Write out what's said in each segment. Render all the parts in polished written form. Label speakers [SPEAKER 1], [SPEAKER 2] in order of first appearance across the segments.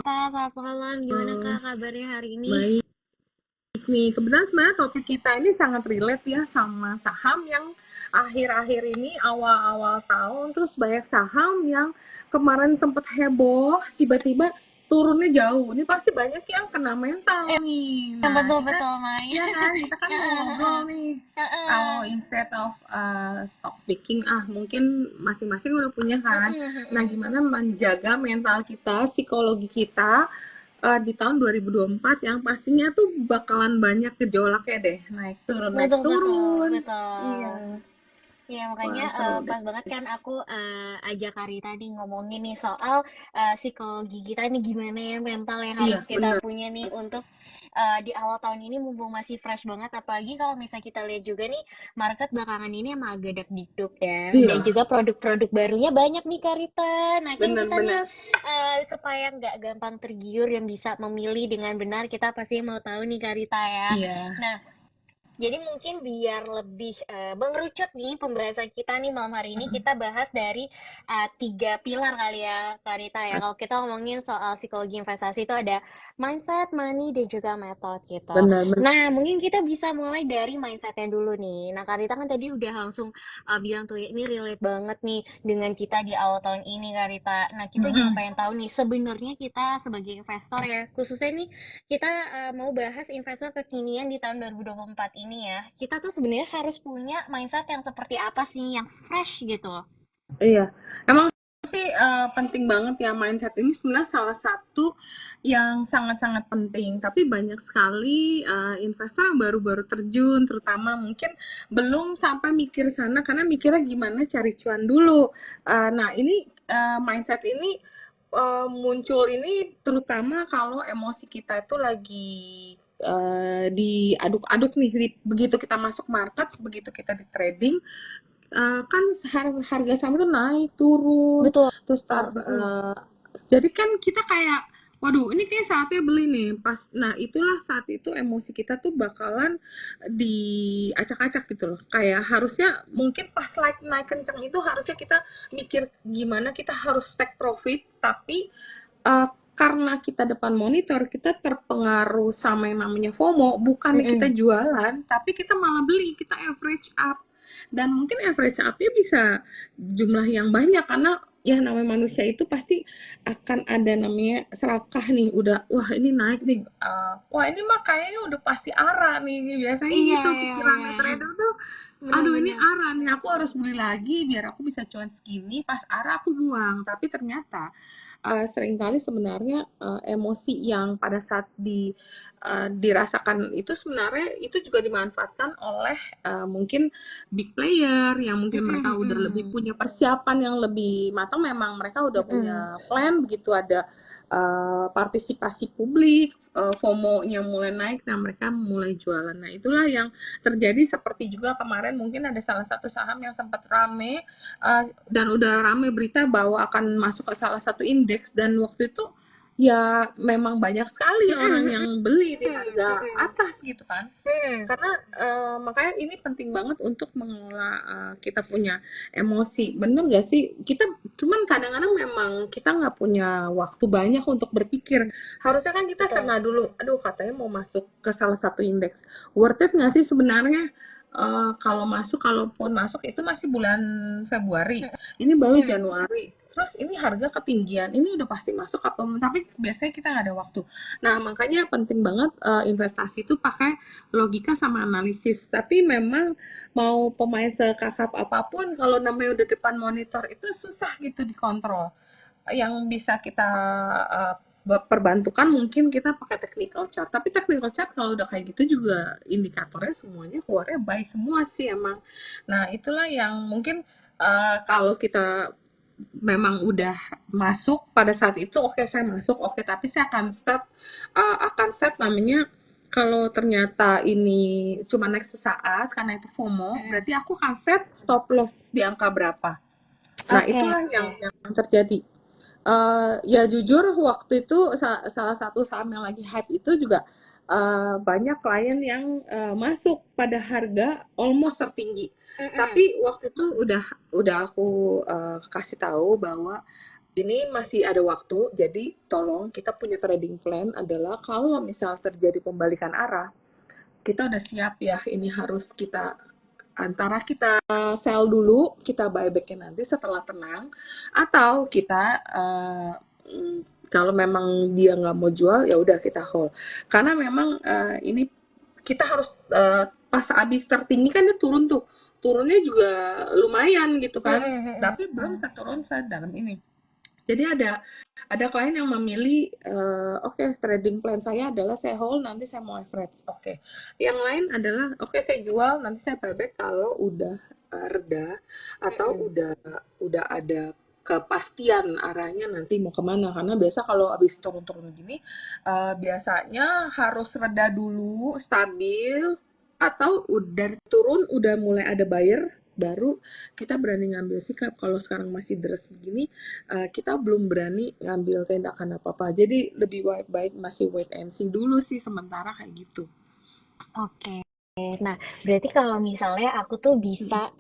[SPEAKER 1] Kak, selamat malam. Gimana
[SPEAKER 2] Oh,
[SPEAKER 1] Kak kabarnya hari ini?
[SPEAKER 2] baik nih. Kebetulan sebenarnya topik kita ini sangat relate ya sama saham yang akhir-akhir ini awal-awal tahun terus banyak saham yang kemarin sempat heboh tiba-tiba turunnya jauh. Ini pasti banyak yang kena mental nih. Nah, kita
[SPEAKER 1] Betul-betul, Mai.
[SPEAKER 2] ya kan kita kan mau ngobrol nih. Kalau instead of stock picking mungkin masing-masing udah punya kan. Nah, gimana menjaga mental kita, psikologi kita di tahun 2024 yang pastinya tuh bakalan banyak gejolaknya deh, naik turun naik
[SPEAKER 1] Betul, betul,
[SPEAKER 2] turun. Iya,
[SPEAKER 1] betul. Ya makanya
[SPEAKER 2] wah seru deh.
[SPEAKER 1] pas banget kan aku ajak Karita nih ngomongin nih soal psikologi kita nih gimana ya mental yang
[SPEAKER 2] Iya
[SPEAKER 1] harus kita
[SPEAKER 2] bener.
[SPEAKER 1] punya nih untuk di awal tahun ini mumpung masih fresh banget, apalagi kalau misalnya kita lihat juga nih market belakangan ini emang agak dikduk ya, dan
[SPEAKER 2] Iya,
[SPEAKER 1] juga produk-produk barunya banyak nih Karita. Nah kan kita nih
[SPEAKER 2] bener-bener.
[SPEAKER 1] supaya nggak gampang tergiur yang bisa memilih dengan benar, kita pasti mau tahu nih Karita ya.
[SPEAKER 2] Iya.
[SPEAKER 1] Nah, jadi mungkin biar lebih mengerucut nih pembahasan kita nih malam hari ini, kita bahas dari tiga pilar kali ya Kak Rita ya. Kalau kita ngomongin soal psikologi investasi itu ada mindset, money, dan juga method gitu.
[SPEAKER 2] Bener-bener.
[SPEAKER 1] Nah mungkin kita bisa mulai dari mindsetnya dulu nih. Nah Kak Rita kan tadi udah langsung bilang tuh ya, ini relate banget nih dengan kita di awal tahun ini Kak Rita. Nah kita juga pengen tahu nih sebenarnya kita sebagai investor ya, khususnya nih kita mau bahas investor kekinian di tahun 2024 ini ya. Kita tuh sebenarnya harus punya mindset yang seperti apa sih, yang fresh gitu.
[SPEAKER 2] Iya, emang sih penting banget ya mindset ini sebenarnya salah satu yang sangat-sangat penting. Tapi banyak sekali investor yang baru-baru terjun, terutama mungkin belum sampai mikir sana karena mikirnya gimana cari cuan dulu. Nah ini mindset ini muncul ini terutama kalau emosi kita itu lagi diaduk-aduk nih, begitu kita masuk market, begitu kita di trading, kan harga saham itu naik turun
[SPEAKER 1] Betul.
[SPEAKER 2] terus jadi kan kita kayak waduh ini kayak saatnya beli nih pas, nah itulah saat itu emosi kita tuh bakalan diacak-acak gitu loh, kayak harusnya mungkin pas naik kencang itu harusnya kita mikir gimana kita harus take profit, tapi karena kita depan monitor kita terpengaruh sama yang namanya FOMO, bukannya kita
[SPEAKER 1] Mm-mm.
[SPEAKER 2] jualan tapi kita malah beli, kita average up, dan mungkin average up-nya bisa jumlah yang banyak karena ya namanya manusia itu pasti akan ada namanya serakah nih, udah wah ini naik nih, wah ini mah kayaknya udah pasti arah nih, biasanya
[SPEAKER 1] Iya,
[SPEAKER 2] gitu
[SPEAKER 1] iya,
[SPEAKER 2] pikirannya
[SPEAKER 1] iya.
[SPEAKER 2] trader tuh, aduh ini
[SPEAKER 1] Benar-benar.
[SPEAKER 2] arah nih aku harus beli lagi biar aku bisa cuan segini, pas arah aku buang, tapi ternyata seringkali sebenarnya emosi yang pada saat dirasakan itu sebenarnya itu juga dimanfaatkan oleh mungkin big player yang mungkin
[SPEAKER 1] Mm-mm,
[SPEAKER 2] mereka udah lebih
[SPEAKER 1] mm-mm.
[SPEAKER 2] punya persiapan yang lebih matang, memang mereka udah punya
[SPEAKER 1] Mm-mm.
[SPEAKER 2] plan, begitu ada partisipasi publik, FOMO-nya mulai naik, nah mereka mulai jualan. Nah itulah yang terjadi, seperti juga kemarin mungkin ada salah satu saham yang sempat rame, dan udah rame berita bahwa akan masuk ke salah satu indeks, dan waktu itu ya memang banyak sekali orang
[SPEAKER 1] Mm-mm,
[SPEAKER 2] yang beli di
[SPEAKER 1] mm-mm.
[SPEAKER 2] harga
[SPEAKER 1] Mm-mm.
[SPEAKER 2] atas gitu kan,
[SPEAKER 1] Mm-mm.
[SPEAKER 2] karena makanya ini penting banget untuk mengelola kita punya emosi, bener gak sih? Kita cuman kadang-kadang memang kita nggak punya waktu banyak untuk berpikir, harusnya kan kita
[SPEAKER 1] Betul.
[SPEAKER 2] cerna dulu, aduh katanya mau masuk ke salah satu indeks, worth it nggak sih sebenarnya? Kalau masuk, kalaupun masuk itu masih bulan Februari, ini baru
[SPEAKER 1] Mm-mm.
[SPEAKER 2] Januari, terus ini harga ketinggian, ini udah pasti masuk apa? Tapi biasanya kita nggak ada waktu. Nah makanya penting banget investasi itu pakai logika sama analisis, tapi memang mau pemain sekakap apapun kalau namanya udah depan monitor itu susah gitu dikontrol. Yang bisa kita uh, perbantukan mungkin kita pakai technical chart, tapi technical chart kalau udah kayak gitu juga indikatornya semuanya keluarnya buy semua sih emang. Nah itulah yang mungkin kalau kita memang udah masuk pada saat itu, oke, saya masuk, oke, tapi saya akan set namanya, kalau ternyata ini cuma naik sesaat karena itu FOMO,
[SPEAKER 1] Mm-mm.
[SPEAKER 2] berarti aku akan set stop loss di angka berapa. Nah,
[SPEAKER 1] Oke,
[SPEAKER 2] itulah
[SPEAKER 1] oke.
[SPEAKER 2] yang terjadi. Ya jujur waktu itu salah satu saham yang lagi hype itu juga banyak klien yang masuk pada harga almost tertinggi.
[SPEAKER 1] Mm-mm.
[SPEAKER 2] Tapi waktu itu udah aku kasih tahu bahwa ini masih ada waktu, jadi tolong kita punya trading plan adalah kalau misal terjadi pembalikan arah, kita udah siap ya, ini harus kita antara kita sell dulu, kita buybacknya nanti setelah tenang, atau kita kalau memang dia nggak mau jual ya udah kita hold. Karena memang ini kita harus pas abis tertinggi kan dia turun tuh, turunnya juga lumayan gitu kan, tapi belum seturun sedalam ini. Jadi ada klien yang memilih, oke trading plan saya adalah saya hold nanti saya mau average, oke. Yang lain adalah oke saya jual nanti saya buyback kalau udah reda atau udah ada kepastian arahnya nanti mau kemana. Karena biasa kalau habis turun-turun gini biasanya harus reda dulu, stabil, atau udah turun udah mulai ada buyer baru kita berani ngambil sikap. Kalau sekarang masih deres begini, kita belum berani ngambil tindakan apa-apa. Jadi lebih baik masih wait and see dulu sih sementara kayak gitu.
[SPEAKER 1] Oke. Nah, berarti kalau misalnya aku tuh bisa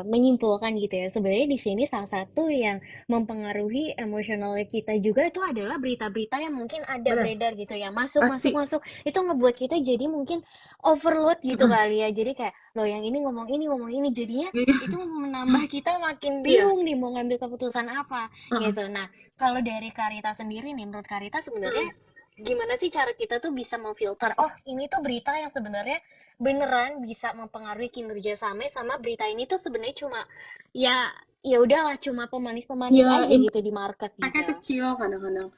[SPEAKER 1] menyimpulkan gitu ya, sebenarnya di sini salah satu yang mempengaruhi emosional kita juga itu adalah berita-berita yang mungkin ada
[SPEAKER 2] Benar,
[SPEAKER 1] beredar gitu ya, masuk, masuk,
[SPEAKER 2] pasti.
[SPEAKER 1] masuk, itu ngebuat kita jadi mungkin overload gitu kali ya, jadi kayak, loh yang ini, ngomong ini, jadinya itu menambah kita makin
[SPEAKER 2] Iya.
[SPEAKER 1] bingung nih mau ngambil keputusan apa
[SPEAKER 2] Heeh.
[SPEAKER 1] gitu. Nah, kalau dari Karita sendiri nih, menurut Karita sebenarnya gimana sih cara kita tuh bisa memfilter, oh ini tuh berita yang sebenarnya beneran bisa mempengaruhi kinerja sama berita ini tuh sebenarnya cuma ya ya udahlah cuma pemanis-pemanis
[SPEAKER 2] Ya,
[SPEAKER 1] aja gitu di market
[SPEAKER 2] impactnya
[SPEAKER 1] gitu.
[SPEAKER 2] kecil kadang-kadang.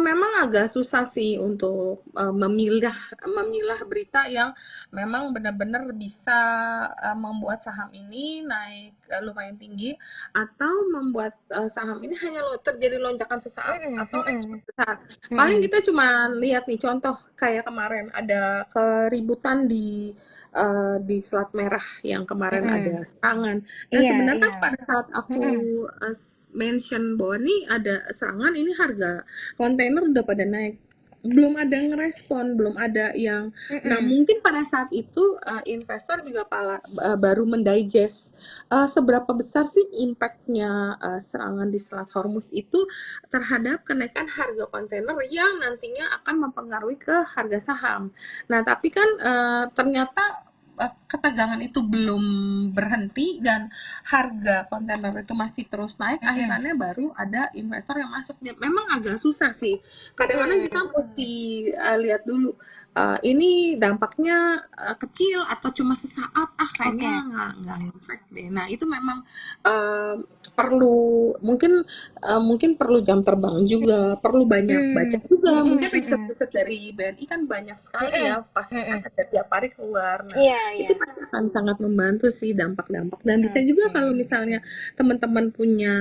[SPEAKER 2] Memang agak susah sih untuk memilah memilah berita yang memang benar-benar bisa membuat saham ini naik lumayan tinggi atau membuat saham ini hanya terjadi lonjakan sesaat
[SPEAKER 1] Mm-mm,
[SPEAKER 2] atau naik cuma
[SPEAKER 1] mm-mm,
[SPEAKER 2] sesaat. Paling
[SPEAKER 1] mm-mm,
[SPEAKER 2] kita cuma lihat nih contoh kayak kemarin ada keributan di Selat Merah yang kemarin
[SPEAKER 1] mm-mm.
[SPEAKER 2] ada serangan. Nah,
[SPEAKER 1] Iya,
[SPEAKER 2] sebenarnya
[SPEAKER 1] iya.
[SPEAKER 2] pada saat aku
[SPEAKER 1] Mm-mm,
[SPEAKER 2] mention bahwa nih ada serangan, ini harga kontainer udah pada naik. Belum ada ngerespon, belum ada yang. Nah,
[SPEAKER 1] mm-mm.
[SPEAKER 2] mungkin pada saat itu investor juga baru mendigest seberapa besar sih impactnya serangan di Selat Hormuz itu terhadap kenaikan harga kontainer yang nantinya akan mempengaruhi ke harga saham. Nah, tapi kan ternyata ketegangan itu belum berhenti dan harga kontainer itu masih terus naik,
[SPEAKER 1] Mm-mm,
[SPEAKER 2] akhirnya baru ada investor yang masuk. Memang agak susah sih. Kadang-kadang kita
[SPEAKER 1] mm-mm.
[SPEAKER 2] mesti lihat dulu ini dampaknya kecil atau cuma sesaat, kayaknya
[SPEAKER 1] Oke.
[SPEAKER 2] nggak ngefek deh. Nah itu memang uh, perlu mungkin perlu jam terbang juga, perlu banyak baca
[SPEAKER 1] Mm,
[SPEAKER 2] juga.
[SPEAKER 1] mm-mm,
[SPEAKER 2] Mungkin
[SPEAKER 1] mm-mm,
[SPEAKER 2] riset-riset dari BNI kan banyak sekali
[SPEAKER 1] mm-mm,
[SPEAKER 2] ya, pasti kan
[SPEAKER 1] mm-mm.
[SPEAKER 2] ada tiap hari keluar. Nah
[SPEAKER 1] Iya,
[SPEAKER 2] itu
[SPEAKER 1] iya.
[SPEAKER 2] pasti akan sangat membantu sih dampak-dampak. Dan bisa juga
[SPEAKER 1] Oke.
[SPEAKER 2] kalau misalnya teman-teman punya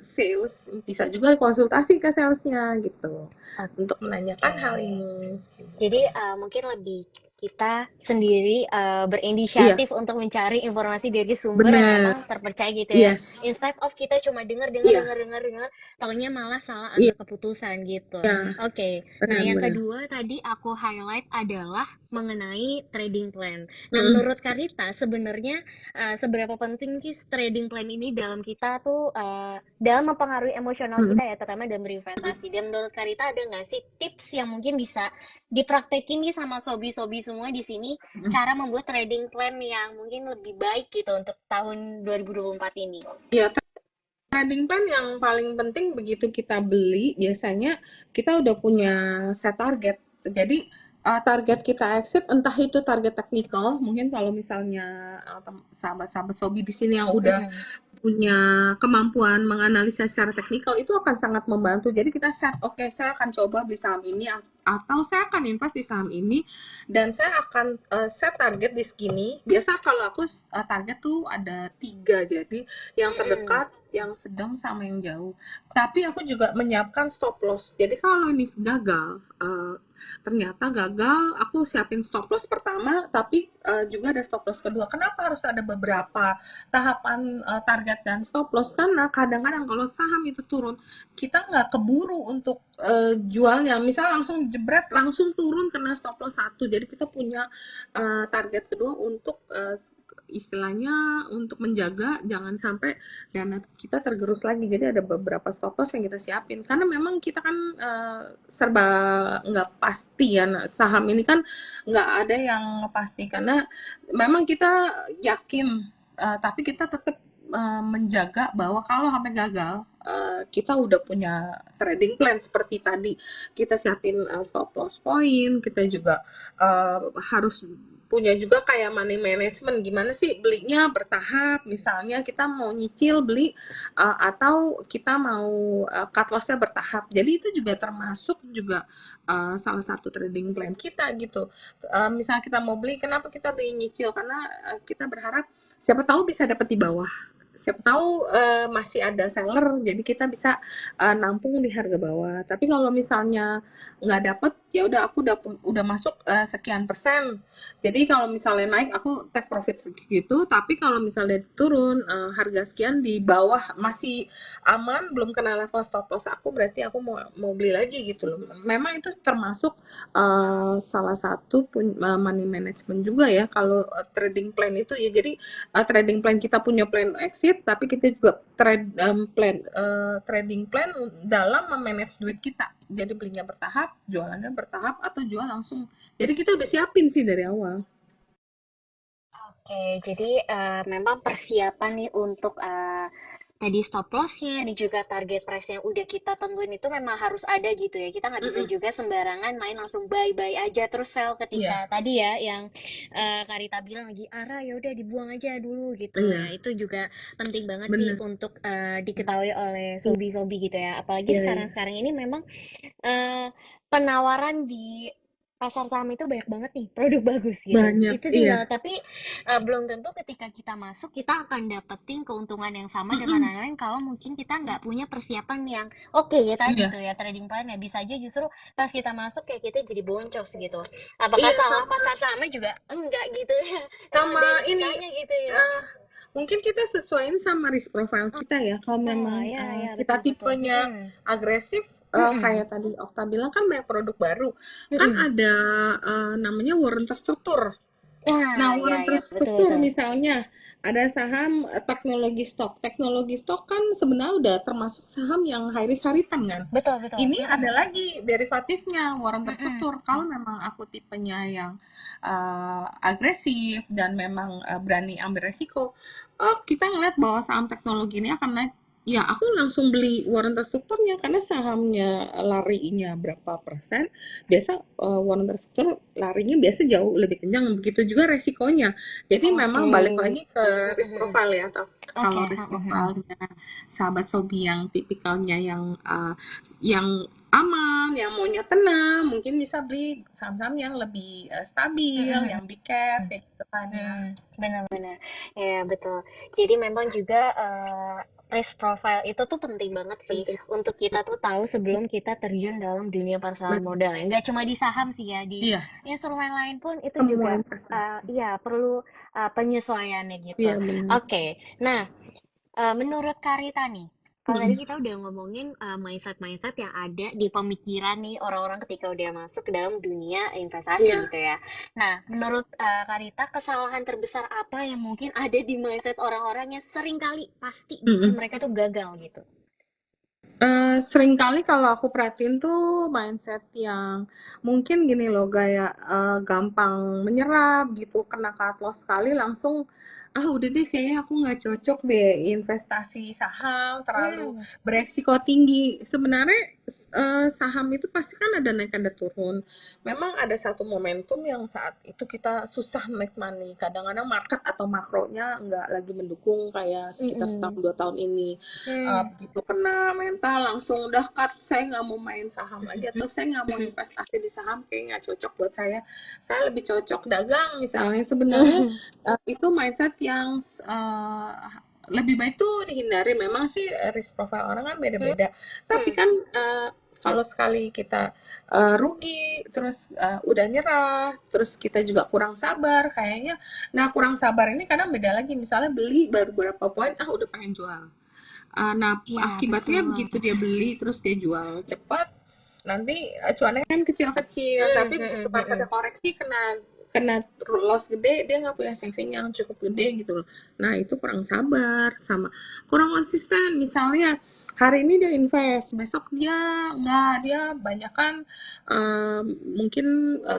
[SPEAKER 2] sales, bisa juga konsultasi ke salesnya gitu untuk
[SPEAKER 1] Oke.
[SPEAKER 2] menanyakan hal ini.
[SPEAKER 1] Jadi mungkin lebih kita sendiri
[SPEAKER 2] Iya,
[SPEAKER 1] berinisiatif untuk mencari informasi dari sumber yang
[SPEAKER 2] benar.
[SPEAKER 1] memang terpercaya gitu ya.
[SPEAKER 2] Yes.
[SPEAKER 1] Instead of kita cuma dengar dengar
[SPEAKER 2] Iya,
[SPEAKER 1] dengar dengar dengar, taunya malah salah
[SPEAKER 2] iya,
[SPEAKER 1] ambil keputusan gitu. Oke. Nah, yang
[SPEAKER 2] benar-benar.
[SPEAKER 1] kedua tadi aku highlight adalah mengenai trading plan. Nah,
[SPEAKER 2] Mm-mm.
[SPEAKER 1] menurut Karita sebenarnya seberapa penting sih trading plan ini dalam kita tuh dalam mempengaruhi emosional
[SPEAKER 2] Mm-mm.
[SPEAKER 1] kita ya, terutama dalam berinvestasi. Dan menurut Karita ada nggak sih tips yang mungkin bisa dipraktekin nih sama sobi-sobi semua di sini, cara membuat trading plan yang mungkin lebih baik gitu untuk tahun 2024 ini?
[SPEAKER 2] Ya, trading plan yang paling penting begitu kita beli, biasanya kita udah punya set target. Jadi target kita exit, entah itu target teknikal, mungkin kalau misalnya sahabat-sahabat Sobi di sini yang udah
[SPEAKER 1] Mm-mm.
[SPEAKER 2] punya kemampuan menganalisa secara teknikal itu akan sangat membantu. Jadi kita set, oke, saya akan coba beli saham ini atau saya akan invest di saham ini dan saya akan set target di segini. Biasa kalau aku target tuh ada 3, jadi yang
[SPEAKER 1] Mm-mm.
[SPEAKER 2] terdekat, yang sedang, sama yang jauh. Tapi aku juga menyiapkan stop loss. Jadi kalau ini gagal, ternyata gagal, aku siapin stop loss pertama, tapi juga ada stop loss kedua. Kenapa harus ada beberapa tahapan target dan stop loss? Karena kadang-kadang kalau saham itu turun, kita nggak keburu untuk jualnya, misal langsung jebret, langsung turun kena stop loss satu. Jadi kita punya target kedua untuk istilahnya untuk menjaga jangan sampai dana kita tergerus lagi. Jadi ada beberapa stop loss yang kita siapin. Karena memang kita kan serba nggak pasti ya. Nah, saham ini kan nggak ada yang pasti karena memang kita yakin, tapi kita tetap menjaga bahwa kalau sampai gagal, kita udah punya trading plan seperti tadi. Kita siapin stop loss point, kita juga harus punya juga kayak money management. Gimana sih belinya bertahap? Misalnya kita mau nyicil beli atau kita mau cut lossnya bertahap. Jadi itu juga termasuk juga salah satu trading plan kita gitu. Misalnya kita mau beli, kenapa kita beli nyicil? Karena kita berharap siapa tahu bisa dapat di bawah, siapa tahu masih ada seller jadi kita bisa nampung di harga bawah. Tapi kalau misalnya nggak dapet ya udah aku udah masuk sekian persen, jadi kalau misalnya naik aku take profit segitu, tapi kalau misalnya turun harga sekian di bawah masih aman belum kena level stop loss aku, berarti aku mau beli lagi gitu loh. Memang itu termasuk salah satu money management juga ya kalau trading plan itu ya. Jadi trading plan kita punya plan exit, tapi kita juga trading plan dalam memanage duit kita. Jadi belinya bertahap, jualannya bertahap, atau jual langsung. Jadi kita udah siapin sih dari awal.
[SPEAKER 1] Oke, jadi memang persiapan nih untuk tadi stop loss-nya, dan juga target price yang udah kita tentuin itu memang harus ada gitu ya. Kita nggak bisa
[SPEAKER 2] Mm-mm.
[SPEAKER 1] juga sembarangan main langsung buy-buy aja terus sell ketika
[SPEAKER 2] Iya,
[SPEAKER 1] tadi ya yang Karita bilang lagi arah ya udah dibuang aja dulu gitu. Nah,
[SPEAKER 2] iya,
[SPEAKER 1] itu juga penting banget sih
[SPEAKER 2] bener.
[SPEAKER 1] untuk diketahui oleh sobi-sobi gitu ya. Apalagi
[SPEAKER 2] Iya, iya.
[SPEAKER 1] sekarang-sekarang ini memang eh, penawaran di pasar saham itu banyak banget nih produk bagus gitu.
[SPEAKER 2] Banyak,
[SPEAKER 1] Itu
[SPEAKER 2] iya.
[SPEAKER 1] tinggal tapi belum tentu ketika kita masuk kita akan dapetin keuntungan yang sama dengan
[SPEAKER 2] Mm-mm.
[SPEAKER 1] yang lain kalau mungkin kita nggak punya persiapan yang oke ya tadi
[SPEAKER 2] Iya,
[SPEAKER 1] tuh ya trading plan ya bisa aja justru pas kita masuk kayak kita jadi boncos gitu. Apakah
[SPEAKER 2] iya
[SPEAKER 1] salah
[SPEAKER 2] sama
[SPEAKER 1] pasar sahamnya juga enggak gitu ya. Emang
[SPEAKER 2] sama
[SPEAKER 1] dari
[SPEAKER 2] ini.
[SPEAKER 1] kitanya gitu ya.
[SPEAKER 2] eh, Mungkin kita sesuaiin sama risk profile kita ya. Kalau
[SPEAKER 1] Oh
[SPEAKER 2] memang
[SPEAKER 1] ya ya
[SPEAKER 2] kita
[SPEAKER 1] betul betul.
[SPEAKER 2] tipenya agresif,
[SPEAKER 1] Mm-mm.
[SPEAKER 2] kayak tadi Okta bilang kan banyak produk baru. Kan
[SPEAKER 1] Mm-mm.
[SPEAKER 2] ada namanya warren terstruktur. Nah,
[SPEAKER 1] Nah ya
[SPEAKER 2] warren
[SPEAKER 1] ya betul
[SPEAKER 2] terstruktur
[SPEAKER 1] betul.
[SPEAKER 2] misalnya ada saham teknologi stok. Teknologi stok kan sebenarnya udah termasuk saham yang high risk high return kan.
[SPEAKER 1] Betul betul.
[SPEAKER 2] Ini ada
[SPEAKER 1] Mm-mm.
[SPEAKER 2] lagi derivatifnya warren
[SPEAKER 1] Mm-mm.
[SPEAKER 2] terstruktur. Kalau memang aku tipenya yang agresif dan memang berani ambil resiko, kita ngeliat bahwa saham teknologi ini akan naik. Ya, aku langsung beli warren terstrukturnya karena sahamnya larinya berapa persen, biasa warren terstruktur larinya biasa jauh lebih kencang, begitu juga resikonya. Jadi
[SPEAKER 1] Oke.
[SPEAKER 2] memang balik lagi ke risk
[SPEAKER 1] Mm-mm.
[SPEAKER 2] profile ya, atau
[SPEAKER 1] Oke.
[SPEAKER 2] kalau risk
[SPEAKER 1] Mm-mm.
[SPEAKER 2] profilenya sahabat Sobi yang tipikalnya yang aman, yang maunya tenang, mungkin bisa beli saham-saham yang lebih stabil,
[SPEAKER 1] Mm-mm.
[SPEAKER 2] yang big cap kayak gitu kan ya.
[SPEAKER 1] Benar-benar. Ya, betul. Jadi memang juga risk profile itu tuh penting banget sih
[SPEAKER 2] Penting.
[SPEAKER 1] untuk kita tuh tahu sebelum kita terjun dalam dunia pasar
[SPEAKER 2] Benar.
[SPEAKER 1] modal. Ya, nggak cuma di saham sih ya, di
[SPEAKER 2] Iya,
[SPEAKER 1] instrumen lain pun itu
[SPEAKER 2] semua
[SPEAKER 1] juga
[SPEAKER 2] investasi.
[SPEAKER 1] ya perlu penyesuaiannya gitu.
[SPEAKER 2] Iya benar.
[SPEAKER 1] Oke. Nah, menurut Karita nih, kalau tadi
[SPEAKER 2] Mm-mm.
[SPEAKER 1] kita udah ngomongin mindset-mindset yang ada di pemikiran nih orang-orang ketika udah masuk ke dalam dunia investasi
[SPEAKER 2] Iya.
[SPEAKER 1] gitu ya. Nah, menurut Karita, kesalahan terbesar apa yang mungkin ada di mindset orang-orang yang sering kali pasti bikin
[SPEAKER 2] Mm-mm.
[SPEAKER 1] mereka tuh gagal gitu?
[SPEAKER 2] Seringkali kalau aku perhatiin tuh mindset yang mungkin gini loh, gaya gampang menyerah gitu, kena cut loss sekali langsung, ah udah deh kayaknya aku nggak cocok deh investasi saham, terlalu
[SPEAKER 1] Hmm,
[SPEAKER 2] beresiko tinggi. Sebenarnya saham itu pasti kan ada naik ada turun. Memang ada satu momentum yang saat itu kita susah make money. Kadang-kadang market atau makronya nggak lagi mendukung kayak sekitar setahun
[SPEAKER 1] mm-mm,
[SPEAKER 2] 2 tahun ini.
[SPEAKER 1] hmm,
[SPEAKER 2] Begitu kena mental langsung udah cut, saya nggak mau main saham lagi atau saya nggak mau investasi di saham, kayak nggak cocok buat saya lebih cocok dagang misalnya. Sebenarnya itu mindset yang lebih baik tuh dihindari. Memang sih risk profile orang kan beda-beda, tapi
[SPEAKER 1] hmm.
[SPEAKER 2] kan kalau sekali kita rugi terus udah nyerah, terus kita juga kurang sabar kayaknya. Nah, kurang sabar ini kadang beda lagi, misalnya beli baru berapa poin udah pengen jual. Nah,
[SPEAKER 1] Ya,
[SPEAKER 2] akibatnya
[SPEAKER 1] betul.
[SPEAKER 2] begitu dia beli terus dia jual cepat, nanti cuannya kan kecil-kecil,
[SPEAKER 1] Hmm,
[SPEAKER 2] tapi
[SPEAKER 1] hmm,
[SPEAKER 2] begitu
[SPEAKER 1] hmm, hmm.
[SPEAKER 2] marketnya koreksi kena kena loss gede, dia nggak punya saving yang cukup gede gitu loh. Nah itu kurang sabar sama kurang konsisten. Misalnya hari ini dia invest, besok dia nggak, dia banyak kan mungkin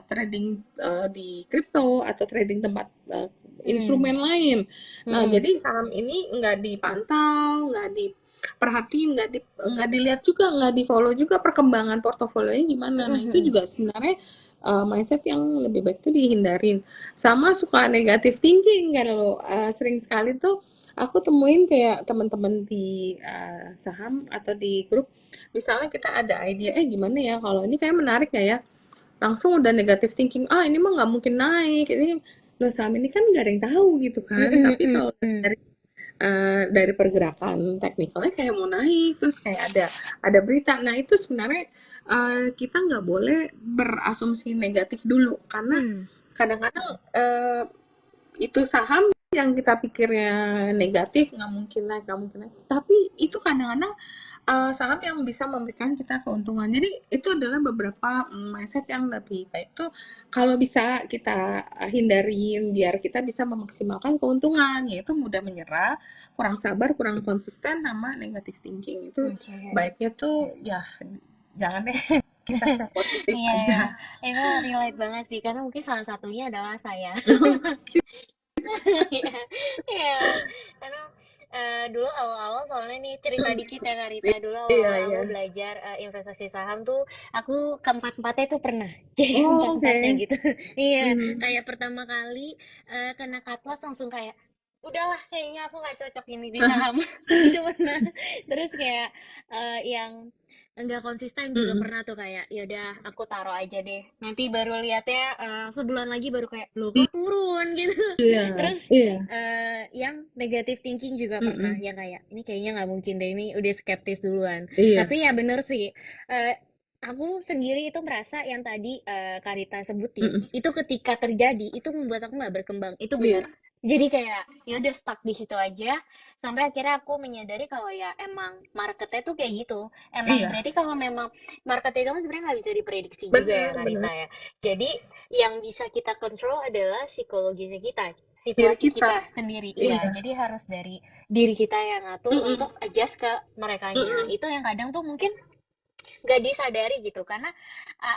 [SPEAKER 2] trading di kripto atau trading tempat
[SPEAKER 1] Hmm,
[SPEAKER 2] instrumen lain. Nah
[SPEAKER 1] hmm,
[SPEAKER 2] jadi saham ini nggak dipantau, nggak diperhatiin, nggak dilihat juga, nggak di follow juga perkembangan portofolionya gimana.
[SPEAKER 1] hmm,
[SPEAKER 2] Nah
[SPEAKER 1] hmm,
[SPEAKER 2] itu
[SPEAKER 1] hmm.
[SPEAKER 2] juga sebenarnya mindset yang lebih baik tuh dihindarin. Sama suka negatif thinking kalau sering sekali tuh aku temuin kayak teman-teman di saham atau di grup, misalnya kita ada ide, gimana ya kalau ini kayak menarik ya, langsung udah negatif thinking, ini mah nggak mungkin naik, ini loh saham ini kan nggak ada yang tahu gitu
[SPEAKER 1] Hmm,
[SPEAKER 2] kan.
[SPEAKER 1] hmm,
[SPEAKER 2] Tapi
[SPEAKER 1] hmm,
[SPEAKER 2] kalau
[SPEAKER 1] hmm.
[SPEAKER 2] dari pergerakan teknikalnya kayak mau naik, terus kayak ada berita. Nah itu sebenarnya kita nggak boleh berasumsi negatif dulu, karena
[SPEAKER 1] Hmm.
[SPEAKER 2] kadang-kadang itu saham yang kita pikirnya negatif, nggak mungkin naik, nggak mungkin naik, tapi itu kadang-kadang saham yang bisa memberikan kita keuntungan. Jadi itu adalah beberapa mindset yang lebih baik tuh kalau bisa kita hindarin biar kita bisa memaksimalkan keuntungan, yaitu mudah menyerah, kurang sabar, kurang konsisten, sama negative thinking. Itu
[SPEAKER 1] Oke.
[SPEAKER 2] baiknya tuh ya jangan deh, kita stay positif
[SPEAKER 1] Iya, iya.
[SPEAKER 2] aja.
[SPEAKER 1] Itu relate banget sih, karena mungkin salah satunya adalah saya. Iya, iya. Karena dulu awal-awal soalnya nih cerita dikit ya Kak Rita. Dulu
[SPEAKER 2] Iya,
[SPEAKER 1] awal-awal aku
[SPEAKER 2] iya.
[SPEAKER 1] belajar investasi saham tuh aku keempat-empatnya tuh pernah. Jadi
[SPEAKER 2] Oh,
[SPEAKER 1] keempat-empatnya
[SPEAKER 2] oke.
[SPEAKER 1] gitu. Iya,
[SPEAKER 2] Hmm.
[SPEAKER 1] kayak pertama kali kena cut loss langsung kayak udahlah kayaknya aku nggak cocok ini di saham. Itu pernah. Terus kayak yang enggak konsisten juga
[SPEAKER 2] Mm-mm.
[SPEAKER 1] pernah tuh kayak ya udah aku taruh aja deh. Nanti baru lihatnya sebulan lagi baru kayak loh kok turun gitu.
[SPEAKER 2] Iya,
[SPEAKER 1] Terus
[SPEAKER 2] iya.
[SPEAKER 1] yang negative thinking juga pernah
[SPEAKER 2] Mm-mm.
[SPEAKER 1] yang kayak ini kayaknya nggak mungkin deh ini udah skeptis duluan.
[SPEAKER 2] Iya,
[SPEAKER 1] Tapi ya bener sih. eh, aku sendiri itu merasa yang tadi Karita sebutin
[SPEAKER 2] mm-mm.
[SPEAKER 1] itu ketika terjadi itu membuat aku nggak berkembang. Itu bener.
[SPEAKER 2] Iya,
[SPEAKER 1] Jadi kayak ya udah stuck di situ aja sampai akhirnya aku menyadari kalau ya emang marketnya tuh kayak gitu. Emang
[SPEAKER 2] iya.
[SPEAKER 1] berarti kalau memang market itu kan sebenarnya nggak bisa diprediksi juga ya
[SPEAKER 2] Benar, benar.
[SPEAKER 1] Karita ya. Jadi yang bisa kita kontrol adalah psikologisnya kita,
[SPEAKER 2] Diri
[SPEAKER 1] situasi
[SPEAKER 2] kita.
[SPEAKER 1] kita sendiri. Iya,
[SPEAKER 2] Iya.
[SPEAKER 1] jadi harus dari diri kita yang ngatur
[SPEAKER 2] Mm-mm.
[SPEAKER 1] untuk adjust ke merekanya.
[SPEAKER 2] Mm-mm.
[SPEAKER 1] Itu yang kadang tuh mungkin gak disadari gitu karena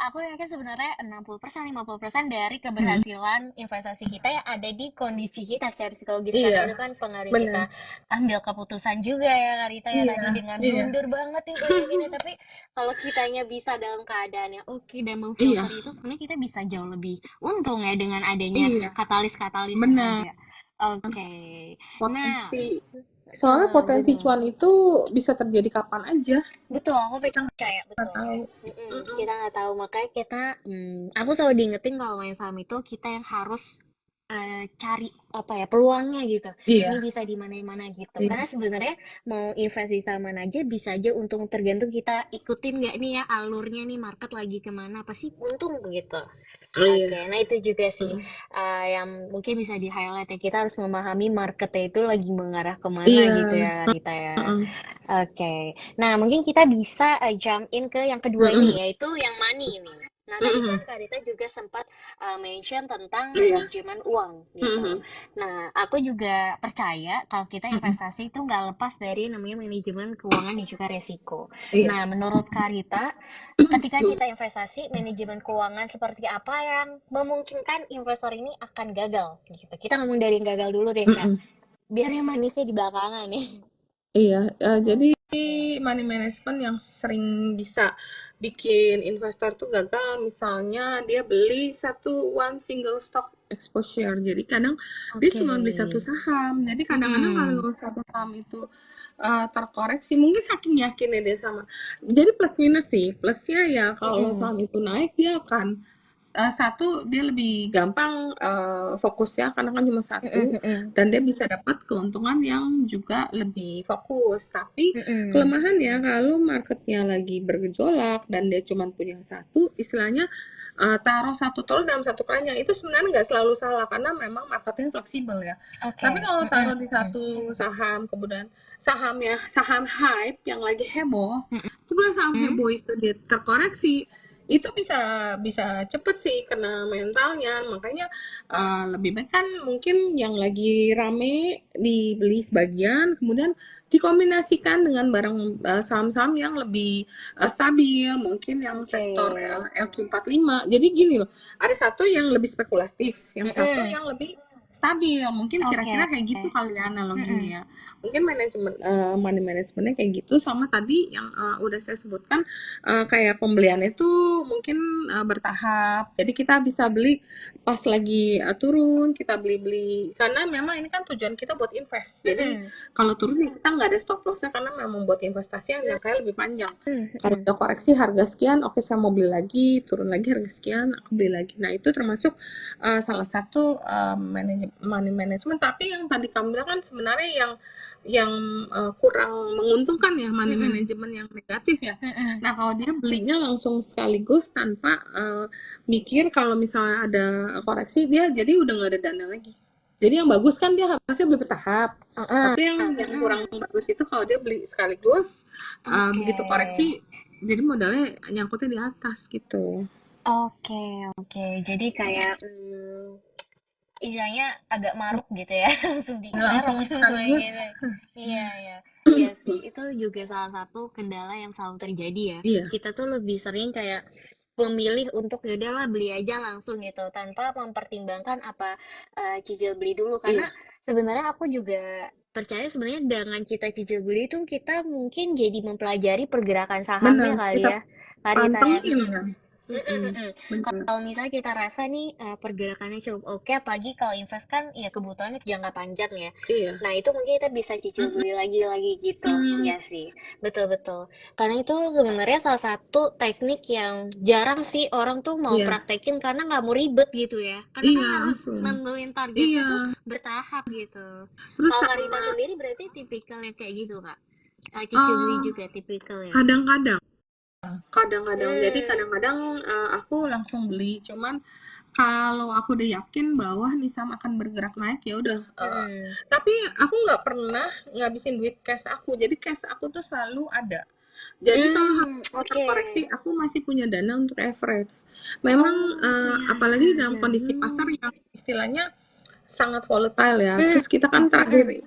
[SPEAKER 1] aku yakin sebenarnya 60% 50% dari
[SPEAKER 2] Mm-mm.
[SPEAKER 1] keberhasilan investasi kita ya ada di kondisi kita secara psikologis karena itu
[SPEAKER 2] Iya,
[SPEAKER 1] kan pengaruh kita
[SPEAKER 2] benar.
[SPEAKER 1] ambil keputusan juga ya Karita ya
[SPEAKER 2] Iya,
[SPEAKER 1] tadi dengan
[SPEAKER 2] iya.
[SPEAKER 1] blunder banget nih kayak gini tapi kalau kitanya bisa dalam keadaan yang oke dan
[SPEAKER 2] Iya,
[SPEAKER 1] memfilter itu sebenarnya kita bisa jauh lebih untung ya dengan adanya
[SPEAKER 2] iya.
[SPEAKER 1] katalis-katalis yang
[SPEAKER 2] Benar.
[SPEAKER 1] ada. Oke. Nah,
[SPEAKER 2] Potensi. Soalnya potensi
[SPEAKER 1] benar.
[SPEAKER 2] cuan itu bisa terjadi kapan aja.
[SPEAKER 1] Betul, aku
[SPEAKER 2] Kita
[SPEAKER 1] percaya,
[SPEAKER 2] nggak
[SPEAKER 1] betul.
[SPEAKER 2] tahu.
[SPEAKER 1] Mm-mm,
[SPEAKER 2] Mm-mm.
[SPEAKER 1] kita nggak tahu, makanya kita, aku selalu diingetin kalau main saham itu kita yang harus cari apa ya peluangnya gitu. Ini
[SPEAKER 2] Iya,
[SPEAKER 1] bisa di mana-mana gitu. Karena
[SPEAKER 2] iya.
[SPEAKER 1] sebenarnya mau invest di saham mana aja bisa aja untung tergantung kita ikutin nggak nih ya alurnya nih market lagi kemana pasti untung gitu.
[SPEAKER 2] Iya.
[SPEAKER 1] Oke, nah itu juga sih
[SPEAKER 2] Mm.
[SPEAKER 1] yang mungkin bisa di highlight ya kita harus memahami marketnya itu lagi mengarah kemana
[SPEAKER 2] Iya.
[SPEAKER 1] gitu ya kita ya.
[SPEAKER 2] Mm-mm.
[SPEAKER 1] Oke, nah mungkin kita bisa jump in ke yang kedua ini
[SPEAKER 2] Mm-mm.
[SPEAKER 1] yaitu yang money ini. Nah tadi kan
[SPEAKER 2] Mm-mm.
[SPEAKER 1] Kak Rita juga sempat mention tentang
[SPEAKER 2] Iya.
[SPEAKER 1] manajemen uang gitu.
[SPEAKER 2] Mm-mm.
[SPEAKER 1] Nah aku juga percaya kalau kita
[SPEAKER 2] Mm-mm.
[SPEAKER 1] investasi itu nggak lepas dari namanya manajemen keuangan dan juga resiko.
[SPEAKER 2] Iya.
[SPEAKER 1] Nah menurut Kak Rita, ketika kita investasi, manajemen keuangan seperti apa yang memungkinkan investor ini akan gagal gitu. Kita ngomong dari yang gagal dulu deh Kak.
[SPEAKER 2] Mm-mm.
[SPEAKER 1] Biar yang manisnya di belakangan nih.
[SPEAKER 2] Iya, jadi
[SPEAKER 1] Oke.
[SPEAKER 2] money management yang sering bisa bikin investor tuh gagal, misalnya dia beli one single stock exposure. Jadi kadang dia
[SPEAKER 1] Oke.
[SPEAKER 2] cuma beli satu saham. Jadi kadang-kadang
[SPEAKER 1] Mm-mm.
[SPEAKER 2] kalau satu saham itu terkoreksi, mungkin saking yakinnya dia sama. Jadi plus minus sih. Plusnya ya kalau
[SPEAKER 1] Mm-mm.
[SPEAKER 2] saham itu naik dia akan Satu dia lebih gampang fokusnya karena kan cuma
[SPEAKER 1] Mm-mm,
[SPEAKER 2] satu,
[SPEAKER 1] mm-mm,
[SPEAKER 2] dan dia bisa dapat keuntungan yang juga lebih fokus. Tapi
[SPEAKER 1] mm-mm.
[SPEAKER 2] kelemahannya kalau marketnya lagi bergejolak dan dia cuma punya satu, istilahnya taruh satu telur dalam satu keranjang itu sebenarnya nggak selalu salah karena memang marketnya fleksibel ya. Tapi
[SPEAKER 1] Oke.
[SPEAKER 2] kalau
[SPEAKER 1] Mm-mm,
[SPEAKER 2] taruh di satu saham, kemudian saham hype yang lagi heboh, kemudian saham
[SPEAKER 1] mm-mm.
[SPEAKER 2] heboh itu dia terkoreksi, itu bisa bisa cepet sih kena mentalnya. Makanya lebih baik kan mungkin yang lagi rame dibeli sebagian, kemudian dikombinasikan dengan barang saham-saham yang lebih stabil, mungkin yang
[SPEAKER 1] Oke.
[SPEAKER 2] sektor LQ45. Jadi gini loh, ada satu yang lebih spekulatif, yang satu
[SPEAKER 1] Mm-mm.
[SPEAKER 2] yang lebih stabil. Mungkin
[SPEAKER 1] Oke.
[SPEAKER 2] kira-kira kayak gitu kali ya analoginya
[SPEAKER 1] Mm-mm.
[SPEAKER 2] ya. Mungkin money managementnya kayak gitu, sama tadi yang udah saya sebutkan, kayak pembelian itu mungkin bertahap. Jadi kita bisa beli pas lagi turun, kita beli-beli karena memang ini kan tujuan kita buat invest. Jadi
[SPEAKER 1] Mm-mm.
[SPEAKER 2] kalau turun ya kita nggak ada stop lossnya karena memang buat investasi yang jangkanya lebih panjang. Kalau
[SPEAKER 1] Mm-mm.
[SPEAKER 2] udah koreksi harga sekian, oke saya mau beli lagi, turun lagi harga sekian, aku beli lagi. Nah itu termasuk salah satu money management. Tapi yang tadi kamu bilang kan sebenarnya yang kurang menguntungkan ya money
[SPEAKER 1] Mm-mm.
[SPEAKER 2] management yang negatif ya.
[SPEAKER 1] Mm-mm.
[SPEAKER 2] Nah kalau dia belinya langsung sekaligus tanpa mikir kalau misalnya ada koreksi, dia jadi udah nggak ada dana lagi. Jadi yang bagus kan dia harusnya beli bertahap.
[SPEAKER 1] Uh-uh.
[SPEAKER 2] Tapi yang kurang bagus itu kalau dia beli sekaligus,
[SPEAKER 1] Oke.
[SPEAKER 2] begitu koreksi, jadi modalnya nyangkutnya di atas gitu.
[SPEAKER 1] Oke, oke. Jadi kayak istilahnya agak maruk gitu ya, langsung diserok
[SPEAKER 2] Langsung
[SPEAKER 1] semua
[SPEAKER 2] sekaligus.
[SPEAKER 1] gitu. Iya, iya. Iya sih, itu juga salah satu kendala yang selalu terjadi ya.
[SPEAKER 2] Iya,
[SPEAKER 1] Kita tuh lebih sering kayak memilih untuk ya udahlah beli aja langsung gitu tanpa mempertimbangkan apa cicil beli dulu karena
[SPEAKER 2] iya,
[SPEAKER 1] sebenarnya aku juga percaya sebenarnya dengan kita cicil beli itu kita mungkin jadi mempelajari pergerakan sahamnya
[SPEAKER 2] benar.
[SPEAKER 1] kali
[SPEAKER 2] Kita
[SPEAKER 1] ya Karita ya.
[SPEAKER 2] pantengin ya.
[SPEAKER 1] Mm-mm,
[SPEAKER 2] Mm-mm,
[SPEAKER 1] mm-mm.
[SPEAKER 2] benar.
[SPEAKER 1] Kalau misalnya kita rasa nih pergerakannya cukup oke, apalagi kalau invest kan ya kebutuhannya jangka panjang ya.
[SPEAKER 2] Iya.
[SPEAKER 1] Nah itu mungkin kita bisa cicil beli lagi gitu.
[SPEAKER 2] Mm,
[SPEAKER 1] Iya sih, betul-betul. Karena itu sebenarnya salah satu teknik yang jarang sih orang tuh mau
[SPEAKER 2] iya,
[SPEAKER 1] praktekin karena nggak mau ribet gitu ya. Karena kan
[SPEAKER 2] iya,
[SPEAKER 1] harus
[SPEAKER 2] betul.
[SPEAKER 1] nentuin targetnya
[SPEAKER 2] Iya,
[SPEAKER 1] tuh bertahap gitu.
[SPEAKER 2] terus
[SPEAKER 1] Kalau Karita
[SPEAKER 2] sama
[SPEAKER 1] sendiri berarti tipikalnya kayak gitu Kak? Cicil beli
[SPEAKER 2] eh,
[SPEAKER 1] juga tipikalnya.
[SPEAKER 2] kadang-kadang kadang-kadang jadi
[SPEAKER 1] Hmm.
[SPEAKER 2] kadang-kadang aku langsung beli, cuman kalau aku udah yakin bahwa nih saham akan bergerak naik ya udah.
[SPEAKER 1] Mm-mm.
[SPEAKER 2] Tapi aku nggak pernah ngabisin duit cash aku, jadi cash aku tuh selalu ada. Jadi kalau harga
[SPEAKER 1] Oke.
[SPEAKER 2] terkoreksi aku masih punya dana untuk average. Memang
[SPEAKER 1] Oh, iya, iya,
[SPEAKER 2] apalagi dalam
[SPEAKER 1] iya.
[SPEAKER 2] kondisi pasar yang istilahnya sangat volatile ya.
[SPEAKER 1] Hmm,
[SPEAKER 2] Terus kita kan
[SPEAKER 1] hmm,
[SPEAKER 2] terakhir
[SPEAKER 1] hmm,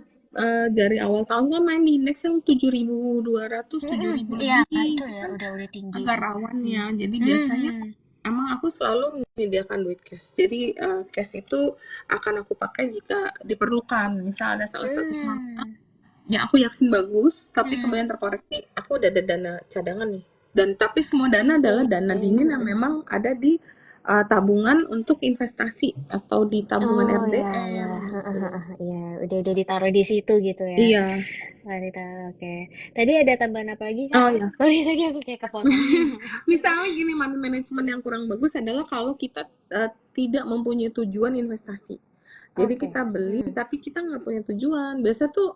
[SPEAKER 2] dari awal tahun kan main di indeks yang 7.200,
[SPEAKER 1] hmm.
[SPEAKER 2] 7.000
[SPEAKER 1] Iya,
[SPEAKER 2] lebih,
[SPEAKER 1] itu
[SPEAKER 2] itu
[SPEAKER 1] ya
[SPEAKER 2] kan
[SPEAKER 1] udah tinggi
[SPEAKER 2] agak
[SPEAKER 1] tuh.
[SPEAKER 2] rawan
[SPEAKER 1] Hmm.
[SPEAKER 2] ya. Jadi biasanya
[SPEAKER 1] Hmm.
[SPEAKER 2] emang aku selalu menyediakan duit cash. Jadi cash itu akan aku pakai jika diperlukan. Misal ada salah satu saham
[SPEAKER 1] Hmm.
[SPEAKER 2] ya aku yakin bagus, tapi
[SPEAKER 1] Hmm.
[SPEAKER 2] kemudian terkoreksi, aku udah ada dana cadangan nih. Dan tapi semua dana adalah dana dingin yang memang ada di tabungan untuk investasi atau di tabungan
[SPEAKER 1] Oh ya ya,
[SPEAKER 2] RDM gitu.
[SPEAKER 1] ya udah ditaruh di situ gitu ya.
[SPEAKER 2] Iya.
[SPEAKER 1] Wanita, oke. Tadi ada tambahan apa lagi Kak?
[SPEAKER 2] Oh ya.
[SPEAKER 1] Oh iya tadi aku kayak kepotong.
[SPEAKER 2] Misalnya gini, money management yang kurang bagus adalah kalau kita tidak mempunyai tujuan investasi. Jadi
[SPEAKER 1] Oke.
[SPEAKER 2] kita beli
[SPEAKER 1] Hmm.
[SPEAKER 2] tapi kita nggak punya tujuan. Biasa tuh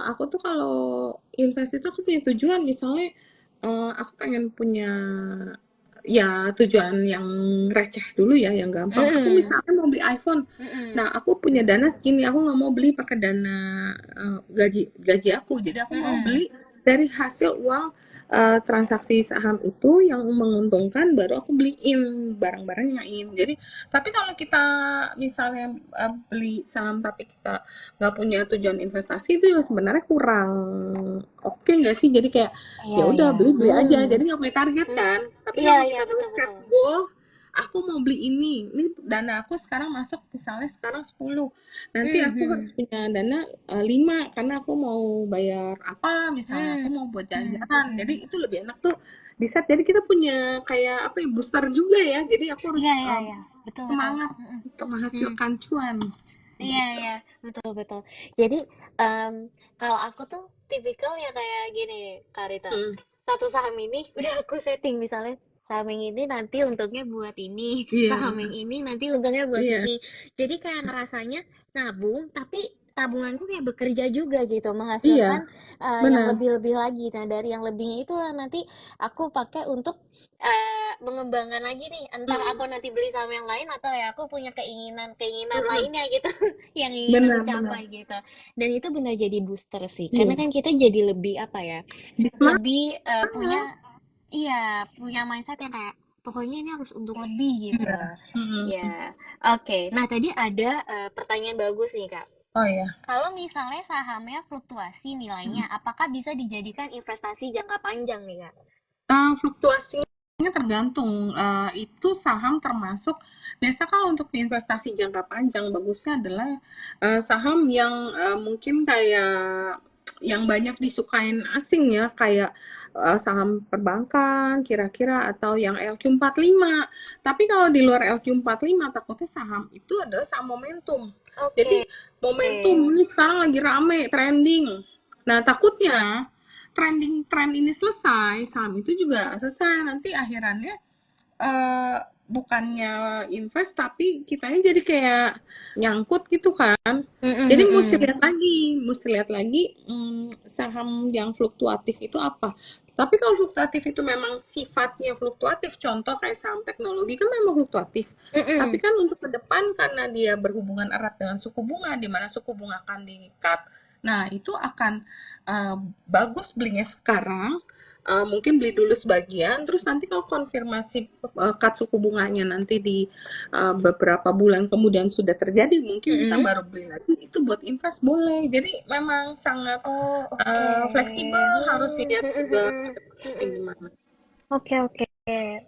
[SPEAKER 2] aku tuh kalau invest itu aku punya tujuan. Misalnya aku pengen punya ya tujuan yang receh dulu ya, yang gampang. Aku
[SPEAKER 1] Hmm.
[SPEAKER 2] misalnya mau beli iPhone.
[SPEAKER 1] Hmm.
[SPEAKER 2] Nah, aku punya dana segini, aku nggak mau beli pakai dana gaji gaji aku. Jadi aku mau
[SPEAKER 1] Hmm.
[SPEAKER 2] beli dari hasil uang transaksi saham itu yang menguntungkan, baru aku beliin barang-barangnya in. Jadi, tapi kalau kita misalnya beli saham tapi kita nggak punya tujuan investasi itu ya sebenarnya kurang oke nggak sih? Jadi kayak
[SPEAKER 1] Iya
[SPEAKER 2] ya udah
[SPEAKER 1] ya.
[SPEAKER 2] beli beli aja,
[SPEAKER 1] Hmm.
[SPEAKER 2] jadi nggak punya target kan. Tapi
[SPEAKER 1] Iya
[SPEAKER 2] kalau
[SPEAKER 1] iya
[SPEAKER 2] kita dulu
[SPEAKER 1] betul
[SPEAKER 2] set
[SPEAKER 1] betul.
[SPEAKER 2] goal, aku mau beli ini dana aku sekarang masuk misalnya sekarang 10, nanti
[SPEAKER 1] Hmm.
[SPEAKER 2] aku harus
[SPEAKER 1] Hmm.
[SPEAKER 2] punya dana 5 karena aku mau bayar apa, misalnya aku
[SPEAKER 1] Hmm.
[SPEAKER 2] mau buat
[SPEAKER 1] Hmm.
[SPEAKER 2] jalan-jalan, jadi itu lebih enak tuh di set. Jadi kita punya kayak apa ya, booster juga ya, jadi aku harus
[SPEAKER 1] Iya iya iya betul betul.
[SPEAKER 2] semangat
[SPEAKER 1] Hmm.
[SPEAKER 2] untuk
[SPEAKER 1] Hmm.
[SPEAKER 2] menghasilkan cuan
[SPEAKER 1] Iya
[SPEAKER 2] gitu.
[SPEAKER 1] iya betul betul. Jadi em, kalau aku tuh tipikalnya kayak gini Karita.
[SPEAKER 2] Hmm.
[SPEAKER 1] Satu saham ini udah aku setting misalnya saham yang ini nanti untungnya buat ini,
[SPEAKER 2] Iya,
[SPEAKER 1] saham yang ini nanti untungnya buat
[SPEAKER 2] iya,
[SPEAKER 1] ini. Jadi kayak ngerasanya nabung, tapi tabunganku kayak bekerja juga gitu,
[SPEAKER 2] iya,
[SPEAKER 1] menghasilkan yang
[SPEAKER 2] benar.
[SPEAKER 1] lebih-lebih lagi. Nah, dari yang lebihnya itu nanti aku pakai untuk mengembangkan lagi nih. Entah
[SPEAKER 2] Mm,
[SPEAKER 1] aku nanti beli saham yang lain atau ya aku punya keinginan-keinginan
[SPEAKER 2] mm,
[SPEAKER 1] lainnya gitu, yang ingin aku
[SPEAKER 2] benar, benar.
[SPEAKER 1] capai gitu. Dan itu benar jadi booster sih, karena
[SPEAKER 2] Iya,
[SPEAKER 1] kan kita jadi lebih apa ya,
[SPEAKER 2] bisa.
[SPEAKER 1] lebih punya, iya, punya mindset yang kayak pokoknya ini harus untung lebih gitu.
[SPEAKER 2] Iya. Mm.
[SPEAKER 1] Ya, oke. Nah, tadi ada pertanyaan bagus nih, Kak.
[SPEAKER 2] Oh ya.
[SPEAKER 1] Kalau misalnya sahamnya fluktuasi nilainya, apakah bisa dijadikan investasi jangka panjang nih, Kak?
[SPEAKER 2] Fluktuasinya tergantung, itu saham termasuk biasa kalau untuk investasi jangka panjang bagusnya adalah, saham yang, mungkin kayak yang banyak disukain asing ya, kayak, saham perbankan kira-kira atau yang LQ45. Tapi kalau di luar LQ45 takutnya saham itu adalah saham momentum. Jadi
[SPEAKER 1] Oke.
[SPEAKER 2] momentum ini sekarang lagi rame, trending. Nah, takutnya tren ini selesai, saham itu juga selesai. Nanti akhirannya eh, bukannya invest tapi kitanya jadi kayak nyangkut gitu kan. Jadi mesti lihat lagi saham yang fluktuatif itu apa. Tapi kalau fluktuatif itu memang sifatnya fluktuatif, contoh kayak saham teknologi kan memang fluktuatif. Tapi kan untuk ke depan karena dia berhubungan erat dengan suku bunga, di mana suku bunga akan di-cut. Nah, itu akan uh, bagus belinya sekarang, mungkin beli dulu sebagian, terus nanti kalau konfirmasi cut suku bunganya nanti di beberapa bulan kemudian sudah terjadi, mungkin kita baru beli lagi. Itu buat invest boleh. Jadi memang sangat
[SPEAKER 1] Oh, oke.
[SPEAKER 2] fleksibel, harus lihat juga ke depannya kayak gimana.
[SPEAKER 1] Oke, oke.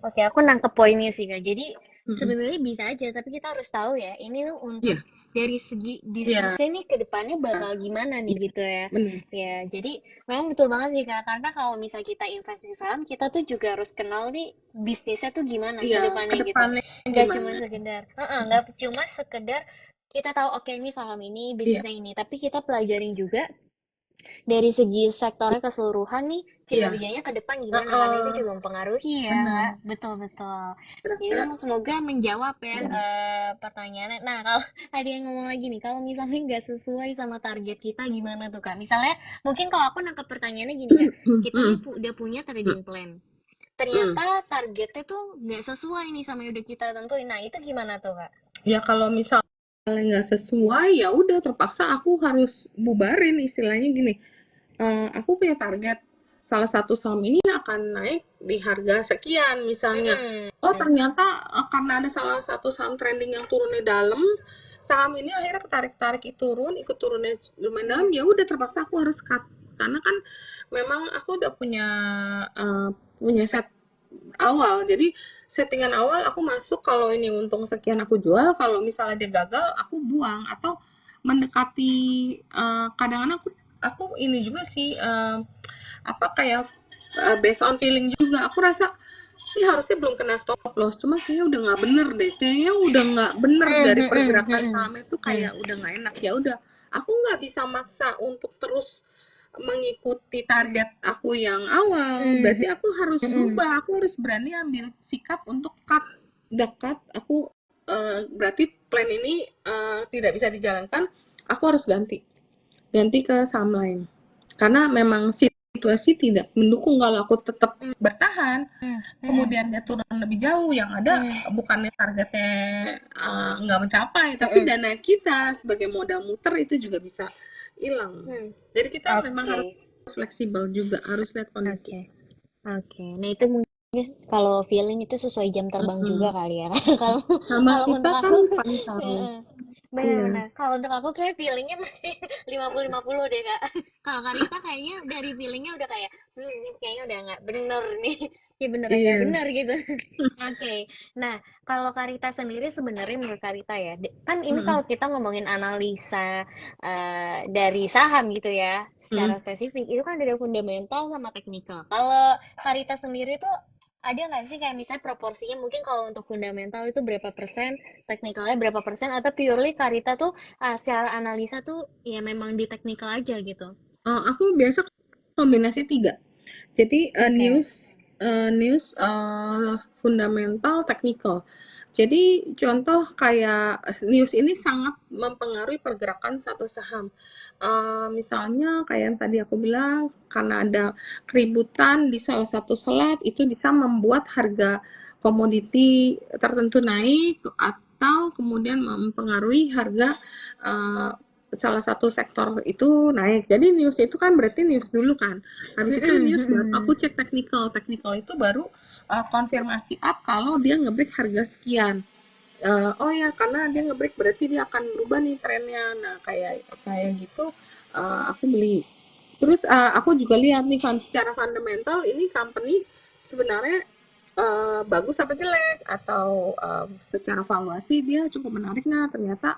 [SPEAKER 1] Oke, aku nangkep poinnya sih, Kak. Jadi
[SPEAKER 2] Mm-mm.
[SPEAKER 1] sebenarnya bisa aja, tapi kita harus tahu ya, ini tuh untuk
[SPEAKER 2] Iya,
[SPEAKER 1] dari segi
[SPEAKER 2] iya,
[SPEAKER 1] bisnisnya nih ke depannya bakal gimana nih
[SPEAKER 2] iya,
[SPEAKER 1] gitu ya.
[SPEAKER 2] benar.
[SPEAKER 1] Ya, jadi memang betul banget sih, Kak. Karena kalau misal kita invest di saham, kita tuh juga harus kenal nih bisnisnya tuh gimana ke
[SPEAKER 2] Iya, ke
[SPEAKER 1] depannya gitu.
[SPEAKER 2] depannya
[SPEAKER 1] Nggak cuma
[SPEAKER 2] gimana.
[SPEAKER 1] sekedar, nggak cuma sekedar kita tahu oke ini saham ini,
[SPEAKER 2] Iya,
[SPEAKER 1] bisnisnya ini, tapi kita pelajarin juga dari segi sektornya keseluruhan nih
[SPEAKER 2] iya,
[SPEAKER 1] kinerjanya ke depan gimana, karena itu
[SPEAKER 2] heeh,
[SPEAKER 1] juga mempengaruhi ya Kak.
[SPEAKER 2] benar.
[SPEAKER 1] Betul betul. Jadi
[SPEAKER 2] Kira-kira,
[SPEAKER 1] kan semoga menjawab ya
[SPEAKER 2] iya.
[SPEAKER 1] pertanyaannya. Nah, kalau ada yang ngomong lagi nih, kalau misalnya nggak sesuai sama target kita gimana tuh Kak? Misalnya mungkin kalau aku nangkep pertanyaannya gini Kak, kita nih udah punya trading plan,
[SPEAKER 2] Mm.
[SPEAKER 1] ternyata targetnya tuh nggak sesuai nih sama yang udah kita tentuin. Nah, itu gimana tuh Kak?
[SPEAKER 2] Ya kalau misalnya nggak sesuai, ya udah terpaksa aku harus bubarin, istilahnya gini. Aku punya target salah satu saham ini akan naik di harga sekian misalnya.
[SPEAKER 1] Mm-mm.
[SPEAKER 2] Oh ternyata karena ada salah satu saham trending yang turunnya dalam, saham ini akhirnya ketarik-tarik turun, ikut turunnya lumayan dalam, ya udah terpaksa aku harus cut. Karena kan memang aku udah punya set awal. Jadi settingan awal aku masuk, kalau ini untung sekian aku jual, kalau misalnya dia gagal aku buang atau mendekati, kadang-kadang aku ini juga sih, apa kayak based on feeling juga. Aku rasa ini harusnya belum kena stop loss, cuma kayaknya udah nggak bener deh. Kayaknya udah nggak bener dari pergerakan sahamnya itu kayak udah nggak enak. Ya udah, aku nggak bisa maksa untuk terus mengikuti target aku yang awal. Berarti aku harus berubah. Aku harus berani ambil sikap untuk cut, dekat. Aku berarti plan ini tidak bisa dijalankan. Aku harus ganti ke saham lain. Karena memang situasi tidak mendukung kalau aku tetap bertahan, kemudian dia turun lebih jauh, yang ada bukannya targetnya nggak mencapai, tapi dana kita sebagai modal muter itu juga bisa hilang. Jadi kita memang
[SPEAKER 1] Oke.
[SPEAKER 2] harus fleksibel juga, harus lihat kondisi.
[SPEAKER 1] Oke. Oke, nah itu mungkin kalau feeling itu sesuai jam terbang juga
[SPEAKER 2] Mm-mm.
[SPEAKER 1] kali ya. Kalau
[SPEAKER 2] Sama
[SPEAKER 1] kalau
[SPEAKER 2] kita
[SPEAKER 1] untuk
[SPEAKER 2] kan
[SPEAKER 1] aku,
[SPEAKER 2] pantau. Iya.
[SPEAKER 1] benar-benar. Kalau untuk aku kayak feelingnya masih 50-50 deh Kak. Kalau Karita kayaknya dari feelingnya udah kayak, ini kayaknya udah nggak bener nih. Ya beneran nggak
[SPEAKER 2] Iya.
[SPEAKER 1] bener gitu. Oke, nah kalau Karita sendiri sebenarnya menurut Karita ya, kan ini
[SPEAKER 2] Mm-mm.
[SPEAKER 1] kalau kita ngomongin analisa dari saham gitu ya,
[SPEAKER 2] Mm-mm.
[SPEAKER 1] secara spesifik, itu kan ada fundamental sama teknikal. Kalau Karita sendiri tuh ada nggak sih kayak misalnya proporsinya mungkin kalau untuk fundamental itu berapa persen, teknikalnya berapa persen, atau purely Karita tuh secara analisa tuh ya memang di teknikal aja gitu.
[SPEAKER 2] Aku biasa kombinasi tiga. Jadi
[SPEAKER 1] Oke.
[SPEAKER 2] news. news fundamental, technical. Jadi contoh kayak news ini sangat mempengaruhi pergerakan satu saham. Misalnya kayak yang tadi aku bilang, karena ada keributan di salah satu selat, itu bisa membuat harga komoditi tertentu naik atau kemudian mempengaruhi harga uh, salah satu sektor itu naik. Jadi news itu kan berarti news dulu kan. Habis itu news baru aku cek technical. Technical itu baru konfirmasi up kalau dia ngebreak harga sekian. Oh ya, karena dia ngebreak berarti dia akan berubah nih trennya. Nah, kayak kayak gitu aku beli. Terus aku juga lihat nih secara fundamental ini company sebenarnya bagus apa jelek atau secara valuasi dia cukup menarik. Nah, ternyata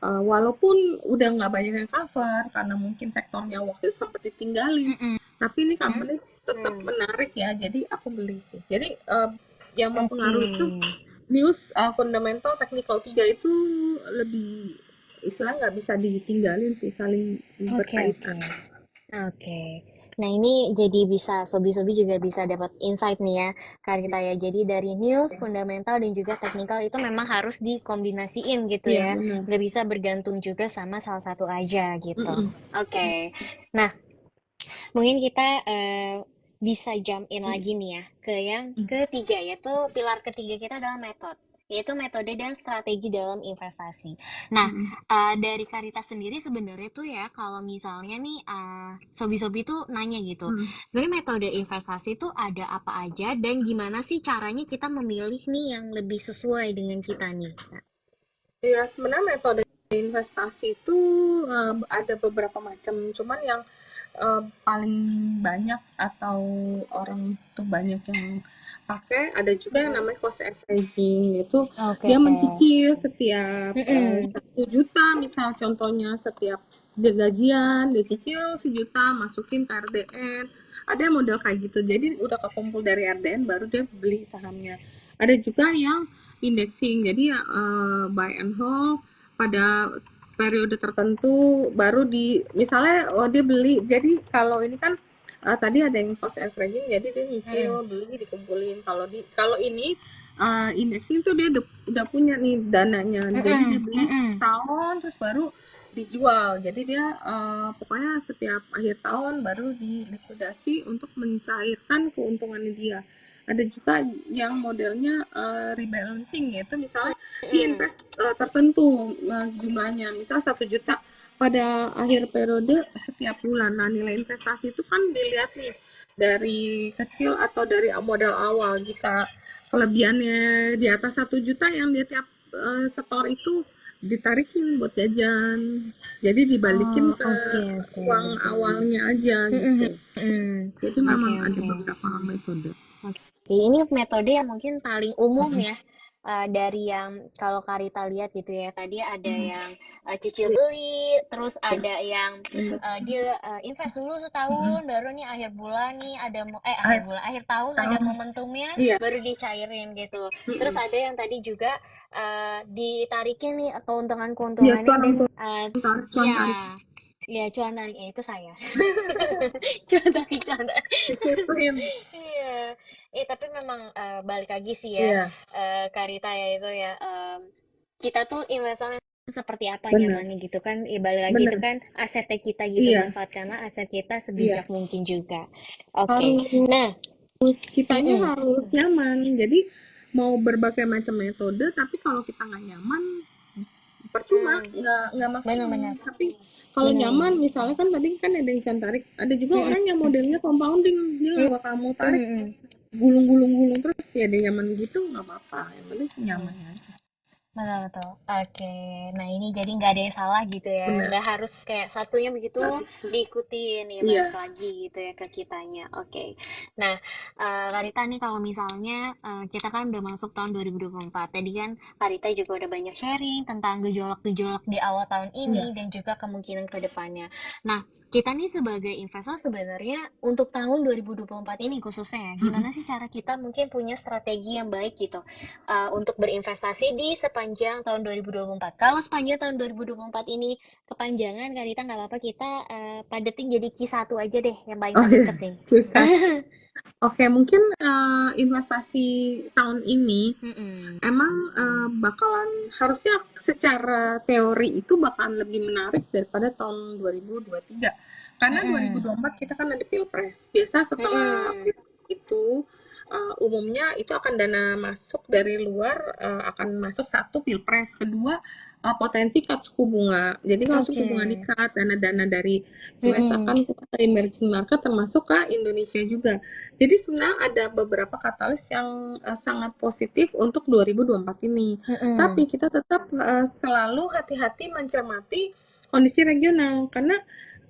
[SPEAKER 2] walaupun udah nggak banyak yang cover karena mungkin sektornya waktu itu sempat ditinggalin, tapi ini company tetap menarik ya. Jadi aku beli sih. Jadi yang
[SPEAKER 1] Oke.
[SPEAKER 2] mempengaruhi itu news fundamental technical tiga itu lebih istilah nggak bisa ditinggalin sih, saling
[SPEAKER 1] Oke, oke.
[SPEAKER 2] berkaitan.
[SPEAKER 1] Oke. Nah, ini jadi bisa sobi-sobi juga bisa dapat insight nih ya, Kak Rita ya. Jadi dari news, fundamental dan juga teknikal itu memang harus dikombinasiin gitu
[SPEAKER 2] Iya
[SPEAKER 1] ya.
[SPEAKER 2] benar.
[SPEAKER 1] Nggak bisa bergantung juga sama salah satu aja gitu.
[SPEAKER 2] Mm-mm.
[SPEAKER 1] Oke. Nah, mungkin kita bisa jump in lagi nih ya ke yang ketiga, yaitu pilar ketiga kita adalah yaitu metode dan strategi dalam investasi. Nah,
[SPEAKER 2] Mm-mm.
[SPEAKER 1] dari Karita sendiri sebenarnya tuh ya, kalau misalnya nih sobi-sobi tuh nanya gitu,
[SPEAKER 2] Mm.
[SPEAKER 1] sebenarnya metode investasi tuh ada apa aja dan gimana sih caranya kita memilih nih yang lebih sesuai dengan kita nih?
[SPEAKER 2] Ya sebenarnya metode investasi itu ada beberapa macam, cuman yang paling banyak atau orang tuh banyak yang pakai ada juga yang namanya cost averaging, yaitu
[SPEAKER 1] Oke.
[SPEAKER 2] dia mencicil setiap
[SPEAKER 1] Mm-mm.
[SPEAKER 2] 1 juta misal contohnya, setiap dia gajian dicicil 1 juta masukin ke RDN, ada yang model kayak gitu, jadi udah kekumpul dari RDN baru dia beli sahamnya. Ada juga yang indexing, jadi ya buy and hold pada periode tertentu baru di misalnya dia beli, jadi kalau ini kan tadi ada yang cost averaging jadi dia nyicil
[SPEAKER 1] Mm-mm.
[SPEAKER 2] beli dikumpulin, kalau ini indexing tuh dia udah punya nih dananya, jadi dia
[SPEAKER 1] Mm-mm.
[SPEAKER 2] beli
[SPEAKER 1] Mm-mm.
[SPEAKER 2] setahun terus baru dijual, jadi dia pokoknya setiap akhir tahun baru dilikuidasi untuk mencairkan keuntungannya dia. Ada juga yang modelnya rebalancing, yaitu misalnya diinvest tertentu jumlahnya, misal 1 juta pada akhir periode setiap bulan. Nah, nilai investasi itu kan dilihat nih dari kecil atau dari modal awal. Jika kelebihannya di atas 1 juta, yang dia tiap setor itu ditarikin buat jajan. Jadi dibalikin
[SPEAKER 1] Oh,
[SPEAKER 2] ke
[SPEAKER 1] oke, oke.
[SPEAKER 2] uang awalnya aja
[SPEAKER 1] Mm-mm.
[SPEAKER 2] gitu.
[SPEAKER 1] Mm.
[SPEAKER 2] Jadi
[SPEAKER 1] Oke,
[SPEAKER 2] memang ada
[SPEAKER 1] oke.
[SPEAKER 2] beberapa metode.
[SPEAKER 1] Oke, ini metode yang mungkin paling umum ya, dari yang kalau Karita lihat gitu ya. Tadi ada yang cicil beli, terus ada yang dia invest dulu setahun, baru nih akhir bulan nih ada akhir
[SPEAKER 2] Akhir
[SPEAKER 1] bulan, akhir tahun ada
[SPEAKER 2] tahun,
[SPEAKER 1] momentumnya,
[SPEAKER 2] iya.
[SPEAKER 1] baru dicairin gitu. Terus
[SPEAKER 2] Mm-mm.
[SPEAKER 1] ada yang tadi juga ditarikin nih
[SPEAKER 2] Iya,
[SPEAKER 1] keuntungan-keuntungannya
[SPEAKER 2] cuan
[SPEAKER 1] dan
[SPEAKER 2] tarik, cuan
[SPEAKER 1] ya,
[SPEAKER 2] tarik.
[SPEAKER 1] ya cuan tariknya itu saya. Cuan tarik.
[SPEAKER 2] Disiplin.
[SPEAKER 1] Iya, tapi memang balik lagi sih ya,
[SPEAKER 2] Iya,
[SPEAKER 1] Karita ya itu ya, kita tuh investornya seperti apa
[SPEAKER 2] benar.
[SPEAKER 1] nyamannya gitu kan, ya balik lagi itu
[SPEAKER 2] Benar.
[SPEAKER 1] kan asetnya kita gitu,
[SPEAKER 2] Iya,
[SPEAKER 1] manfaatkanlah aset kita
[SPEAKER 2] iya.
[SPEAKER 1] sebijak mungkin juga. Oke,
[SPEAKER 2] Harus
[SPEAKER 1] nah,
[SPEAKER 2] kitanya
[SPEAKER 1] mm-mm,
[SPEAKER 2] harus nyaman. Jadi mau berbagai macam metode, tapi kalau kita nggak nyaman, percuma,
[SPEAKER 1] mm,
[SPEAKER 2] nggak maksimal.
[SPEAKER 1] benar-benar,
[SPEAKER 2] Tapi kalau nyaman,
[SPEAKER 1] benar-benar,
[SPEAKER 2] misalnya kan tadi kan ada ikan tarik, ada juga
[SPEAKER 1] mm-mm,
[SPEAKER 2] orang yang modelnya compounding, dia nggak bakal mau tarik
[SPEAKER 1] mm-mm,
[SPEAKER 2] gulung-gulung-gulung terus, ya dia nyaman gitu nggak apa-apa. Yang penting sih
[SPEAKER 1] mm.
[SPEAKER 2] nyamannya aja.
[SPEAKER 1] Betul, betul. Oke, nah ini jadi nggak ada yang salah gitu ya.
[SPEAKER 2] Benar.
[SPEAKER 1] Nggak harus kayak satunya begitu
[SPEAKER 2] Nggak bisa.
[SPEAKER 1] diikutin ya, balik
[SPEAKER 2] Iya.
[SPEAKER 1] lagi gitu ya ke kitanya. Oke. Nah, Karita nih kalau misalnya kita kan udah masuk tahun 2024. Tadi kan Karita juga udah banyak sharing tentang gejolak-gejolak di awal tahun ini
[SPEAKER 2] Iya.
[SPEAKER 1] dan juga kemungkinan ke depannya. Nah, kita nih sebagai investor sebenarnya untuk tahun 2024 ini khususnya ya, gimana sih cara kita mungkin punya strategi yang baik gitu untuk berinvestasi di sepanjang tahun 2024. Kalau sepanjang tahun 2024 ini kepanjangan, Karita nggak apa-apa kita padetin jadi Q1 aja deh, yang paling
[SPEAKER 2] Oh iya,
[SPEAKER 1] terdekat nih.
[SPEAKER 2] susah. Oke, mungkin investasi tahun ini
[SPEAKER 1] Mm-mm.
[SPEAKER 2] emang bakalan harusnya secara teori itu bakalan lebih menarik daripada tahun 2023. Karena
[SPEAKER 1] Mm-mm.
[SPEAKER 2] 2024 kita kan ada Pilpres. Biasa setelah
[SPEAKER 1] Mm-mm.
[SPEAKER 2] Pilpres itu umumnya itu akan dana masuk dari luar, akan masuk satu Pilpres, kedua potensi cut suku bunga. Jadi kalau suku
[SPEAKER 1] Oke.
[SPEAKER 2] bunga di-cut, dana-dana dari US
[SPEAKER 1] Mm-mm.
[SPEAKER 2] akan ke emerging market termasuk ke Indonesia juga. Jadi sebenarnya ada beberapa katalis yang sangat positif untuk 2024 ini.
[SPEAKER 1] Mm-mm.
[SPEAKER 2] Tapi kita tetap selalu hati-hati mencermati kondisi regional karena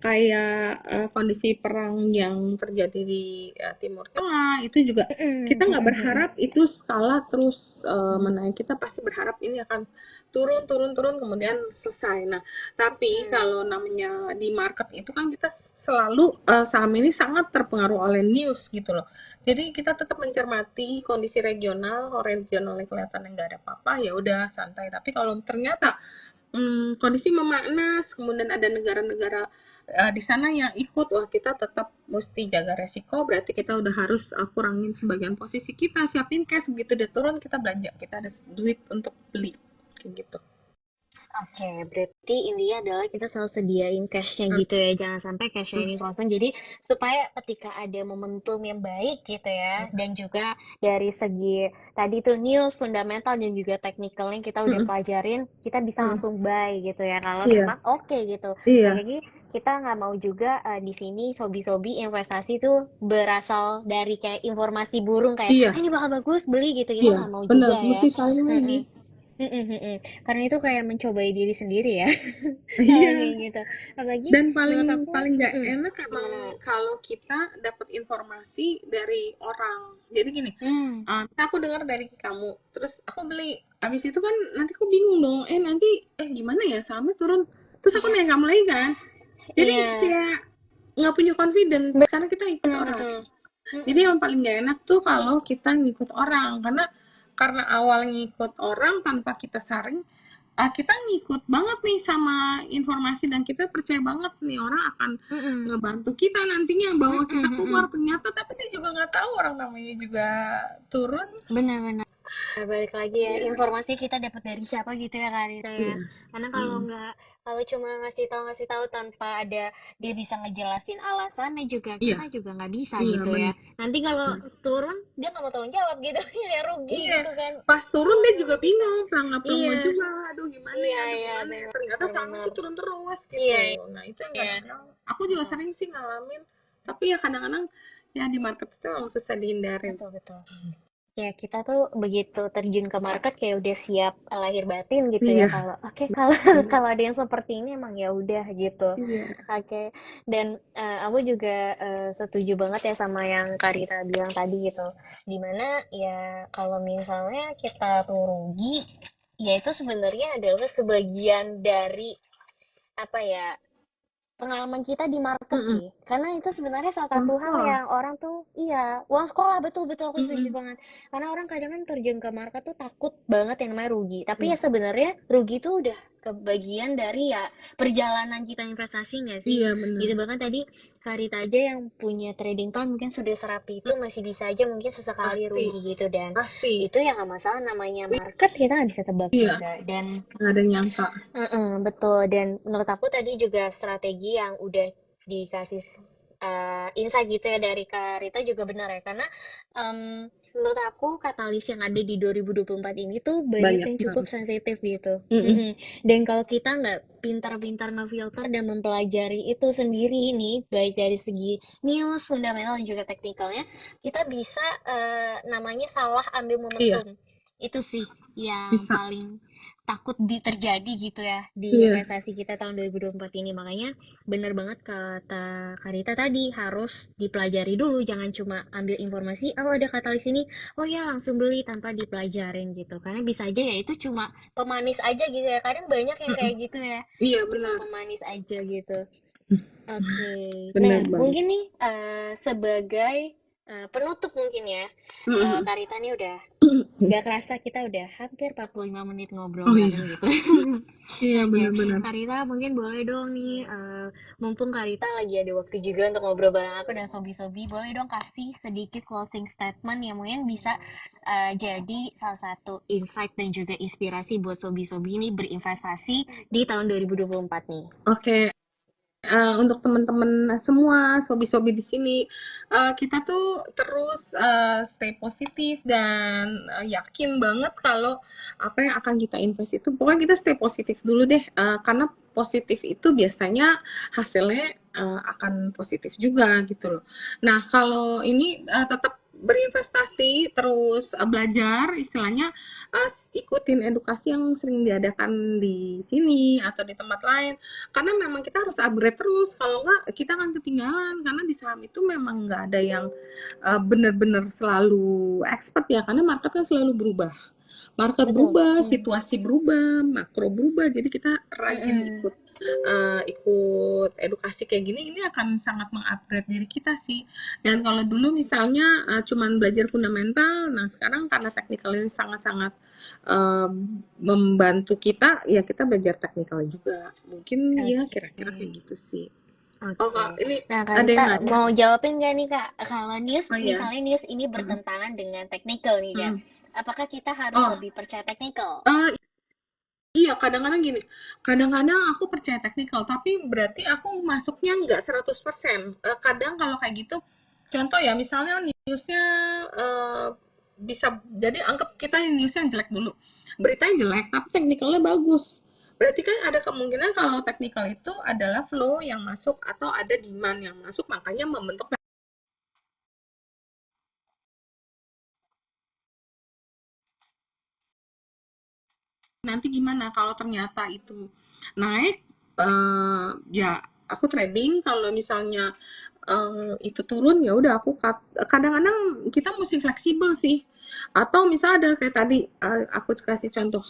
[SPEAKER 2] kayak kondisi perang yang terjadi di Timur Tengah itu juga kita
[SPEAKER 1] Mm-mm.
[SPEAKER 2] nggak
[SPEAKER 1] Mm-mm.
[SPEAKER 2] berharap itu skala terus menaik. Kita pasti berharap ini akan turun, turun, turun, kemudian selesai. Nah, tapi
[SPEAKER 1] Mm-mm.
[SPEAKER 2] kalau namanya di market itu kan kita selalu saham ini sangat terpengaruh oleh news gitu loh. Jadi kita tetap mencermati kondisi regional, kalau regionalnya kelihatan nggak ada apa-apa, ya udah santai. Tapi kalau ternyata kondisi memanas, kemudian ada negara-negara di sana yang ikut, wah kita tetap mesti jaga resiko, berarti kita udah harus kurangin sebagian posisi kita, siapin cash, begitu dia turun kita belanja, kita ada duit untuk beli, kayak gitu.
[SPEAKER 1] Oke, berarti intinya adalah kita selalu sediain cash-nya
[SPEAKER 2] Hmm,
[SPEAKER 1] gitu ya. Jangan sampai cash-nya ini kosong. Jadi supaya ketika ada momentum yang baik gitu ya. Dan juga dari segi tadi tuh news, fundamental dan juga technicalnya kita udah
[SPEAKER 2] hmm,
[SPEAKER 1] pelajarin, kita bisa
[SPEAKER 2] hmm.
[SPEAKER 1] langsung buy gitu ya. Kalau
[SPEAKER 2] Iya,
[SPEAKER 1] memang oke gitu.
[SPEAKER 2] iya,
[SPEAKER 1] Lagi kita nggak mau juga di sini sobi-sobi investasi tuh berasal dari kayak informasi burung kayak,
[SPEAKER 2] iya,
[SPEAKER 1] ah, ini bakal bagus beli gitu. Kita
[SPEAKER 2] iya,
[SPEAKER 1] nggak mau
[SPEAKER 2] benar,
[SPEAKER 1] juga ya.
[SPEAKER 2] mesti saling lagi.
[SPEAKER 1] Mm-mm, mm-mm. Karena itu kayak mencobai diri sendiri ya. Kalau kayak
[SPEAKER 2] Iya.
[SPEAKER 1] gitu. Apalagi
[SPEAKER 2] Dan
[SPEAKER 1] menurut
[SPEAKER 2] paling
[SPEAKER 1] aku,
[SPEAKER 2] paling nggak enak emang
[SPEAKER 1] gimana?
[SPEAKER 2] kalau kita dapat informasi dari orang. Jadi gini,
[SPEAKER 1] Hmm,
[SPEAKER 2] aku dengar dari kamu, terus aku beli. Habis itu kan nanti aku bingung dong, nanti gimana ya sahamnya turun. Terus aku
[SPEAKER 1] iya,
[SPEAKER 2] nanya kamu lagi kan. Jadi
[SPEAKER 1] iya,
[SPEAKER 2] kayak nggak punya confidence karena kita ikut
[SPEAKER 1] betul
[SPEAKER 2] orang.
[SPEAKER 1] betul.
[SPEAKER 2] Jadi
[SPEAKER 1] Mm-mm,
[SPEAKER 2] yang paling nggak enak tuh kalau kita ngikut orang karena awal ngikut orang tanpa kita saring, kita ngikut banget nih sama informasi dan kita percaya banget nih orang akan
[SPEAKER 1] mm-mm,
[SPEAKER 2] ngebantu kita nantinya bawa
[SPEAKER 1] mm-mm,
[SPEAKER 2] kita keluar,
[SPEAKER 1] mm-mm.
[SPEAKER 2] ternyata tapi dia juga nggak tahu orang namanya juga turun.
[SPEAKER 1] Benar-benar. Nah, balik lagi ya,
[SPEAKER 2] Iya,
[SPEAKER 1] informasi kita dapat dari siapa gitu ya Kak Rita ya.
[SPEAKER 2] iya,
[SPEAKER 1] Karena kalau
[SPEAKER 2] mm,
[SPEAKER 1] nggak, kalau cuma ngasih tahu tanpa ada dia bisa ngejelasin alasannya juga,
[SPEAKER 2] iya,
[SPEAKER 1] kita juga nggak bisa
[SPEAKER 2] iya
[SPEAKER 1] gitu ya.
[SPEAKER 2] benar.
[SPEAKER 1] Nanti kalau turun dia nggak mau tanggung jawab gitu, ya rugi
[SPEAKER 2] Iya,
[SPEAKER 1] gitu kan.
[SPEAKER 2] pas turun dia juga bingung, promo
[SPEAKER 1] Iya,
[SPEAKER 2] juga,
[SPEAKER 1] iya,
[SPEAKER 2] aduh
[SPEAKER 1] iya,
[SPEAKER 2] gimana ya, ternyata saham
[SPEAKER 1] benar-benar.
[SPEAKER 2] itu turun terus
[SPEAKER 1] Iya,
[SPEAKER 2] gitu. Nah itu yang
[SPEAKER 1] iya,
[SPEAKER 2] kadang-kadang, aku juga
[SPEAKER 1] betul,
[SPEAKER 2] sering sih ngalamin, tapi ya kadang-kadang ya di market itu emang susah dihindarin.
[SPEAKER 1] betul, betul. Ya, kita tuh begitu terjun ke market kayak udah siap lahir batin gitu ya
[SPEAKER 2] Iya,
[SPEAKER 1] kalau oke kalau
[SPEAKER 2] bener.
[SPEAKER 1] kalau ada yang seperti ini emang ya udah gitu.
[SPEAKER 2] Iya,
[SPEAKER 1] Oke. Dan aku juga setuju banget ya sama yang Kak Rita bilang tadi gitu. Dimana ya kalau misalnya kita tuh rugi, ya itu sebenarnya adalah sebagian dari apa ya pengalaman kita di market
[SPEAKER 2] mm-mm.
[SPEAKER 1] sih, karena itu sebenarnya salah
[SPEAKER 2] Uang
[SPEAKER 1] satu hal
[SPEAKER 2] sekolah.
[SPEAKER 1] yang orang tuh iya uang sekolah betul betul aku setuju
[SPEAKER 2] Mm-mm.
[SPEAKER 1] banget. Karena orang kadang kan terjun ke market tuh takut banget yang namanya rugi, tapi ya
[SPEAKER 2] Iya,
[SPEAKER 1] sebenarnya rugi tuh udah kebagian dari ya perjalanan kita investasi nggak sih
[SPEAKER 2] iya benar.
[SPEAKER 1] gitu. Bahkan tadi Karita aja yang punya trading plan mungkin sudah serapi itu masih bisa aja mungkin sesekali
[SPEAKER 2] Pasti,
[SPEAKER 1] rugi gitu, dan
[SPEAKER 2] pasti.
[SPEAKER 1] itu ya nggak masalah, namanya market kita nggak bisa tebak
[SPEAKER 2] Iya,
[SPEAKER 1] juga. Dan
[SPEAKER 2] nggak ada yang nyangka.
[SPEAKER 1] betul. Dan menurut aku tadi juga strategi yang udah dikasih insight gitu ya dari Kak Rita juga benar ya. Karena menurut aku katalis yang ada di 2024 ini tuh banyak
[SPEAKER 2] Banyak
[SPEAKER 1] yang cukup
[SPEAKER 2] banget.
[SPEAKER 1] sensitif gitu.
[SPEAKER 2] Mm-mm.
[SPEAKER 1] Dan kalau kita nggak pintar-pintar ngefilter dan mempelajari itu sendiri ini, baik dari segi news, fundamental, dan juga teknikalnya, kita bisa namanya salah ambil
[SPEAKER 2] Iya,
[SPEAKER 1] momentum. Itu sih yang
[SPEAKER 2] bisa.
[SPEAKER 1] paling takut terjadi gitu ya di
[SPEAKER 2] Iya,
[SPEAKER 1] investasi kita tahun 2024 ini. Makanya bener banget kata Karita tadi, harus dipelajari dulu, jangan cuma ambil informasi oh ada katalis ini, oh ya langsung beli tanpa dipelajarin gitu. Karena bisa aja ya itu cuma pemanis aja gitu ya. Kadang banyak yang
[SPEAKER 2] mm-mm.
[SPEAKER 1] kayak gitu ya,
[SPEAKER 2] Iya
[SPEAKER 1] cuma
[SPEAKER 2] benar.
[SPEAKER 1] pemanis aja gitu. Oke, nah
[SPEAKER 2] Benar banget.
[SPEAKER 1] mungkin nih sebagai penutup mungkin ya.
[SPEAKER 2] Mm-mm.
[SPEAKER 1] Karita nih udah gak kerasa kita udah hampir 45 menit ngobrol
[SPEAKER 2] Oh
[SPEAKER 1] bareng
[SPEAKER 2] iya,
[SPEAKER 1] gitu.
[SPEAKER 2] iya
[SPEAKER 1] Oke,
[SPEAKER 2] benar-benar.
[SPEAKER 1] Karita mungkin boleh dong nih, mumpung Karita lagi ada waktu juga untuk ngobrol bareng aku dan Sobi-Sobi, boleh dong kasih sedikit closing statement yang mungkin bisa jadi salah satu insight dan juga inspirasi buat Sobi-Sobi ini berinvestasi di tahun 2024 nih.
[SPEAKER 2] Oke, untuk teman-teman semua, sobi-sobi di sini, kita tuh terus stay positif dan yakin banget kalau apa yang akan kita invest itu, pokoknya kita stay positif dulu deh, karena positif itu biasanya hasilnya akan positif juga gitu loh. Nah, kalau ini tetap berinvestasi, terus belajar, istilahnya ikutin edukasi yang sering diadakan di sini atau di tempat lain, karena memang kita harus upgrade terus, kalau enggak kita akan ketinggalan, karena di saham itu memang nggak ada yang benar-benar selalu expert ya, karena market kan selalu berubah, market
[SPEAKER 1] Betul.
[SPEAKER 2] berubah, situasi berubah, makro berubah, jadi kita rajin
[SPEAKER 1] Mm-mm.
[SPEAKER 2] ikut edukasi kayak gini, ini akan sangat mengupgrade diri kita sih. Dan kalau dulu misalnya cuman belajar fundamental, nah sekarang karena teknikal ini sangat-sangat uh, membantu kita, ya kita belajar teknikal juga. Mungkin ya kira-kira
[SPEAKER 1] Oke.
[SPEAKER 2] kayak gitu sih. Oh
[SPEAKER 1] Oke.
[SPEAKER 2] Kak, ini
[SPEAKER 1] Nah, Kak
[SPEAKER 2] ada
[SPEAKER 1] Rita
[SPEAKER 2] yang nanya?
[SPEAKER 1] mau jawabin nggak nih, Kak? Kalau news,
[SPEAKER 2] Oh iya.
[SPEAKER 1] misalnya news ini
[SPEAKER 2] Mm-mm.
[SPEAKER 1] bertentangan dengan technical nih, Kak.
[SPEAKER 2] Mm-mm.
[SPEAKER 1] Apakah kita harus
[SPEAKER 2] Oh,
[SPEAKER 1] lebih percaya technical?
[SPEAKER 2] uh, iya, kadang-kadang gini, kadang-kadang aku percaya teknikal, tapi berarti aku masuknya nggak 100%. Kadang kalau kayak gitu, contoh ya, misalnya newsnya eh, bisa, jadi anggap kita newsnya jelek dulu. Beritanya jelek, tapi teknikalnya bagus. Berarti kan ada kemungkinan kalau teknikal itu adalah flow yang masuk atau ada demand yang masuk, makanya membentuk. Nanti gimana kalau ternyata itu naik, ya aku trading, kalau misalnya itu turun ya udah aku cut. Kadang-kadang kita mesti fleksibel sih, atau misalnya ada kayak tadi, aku kasih contoh,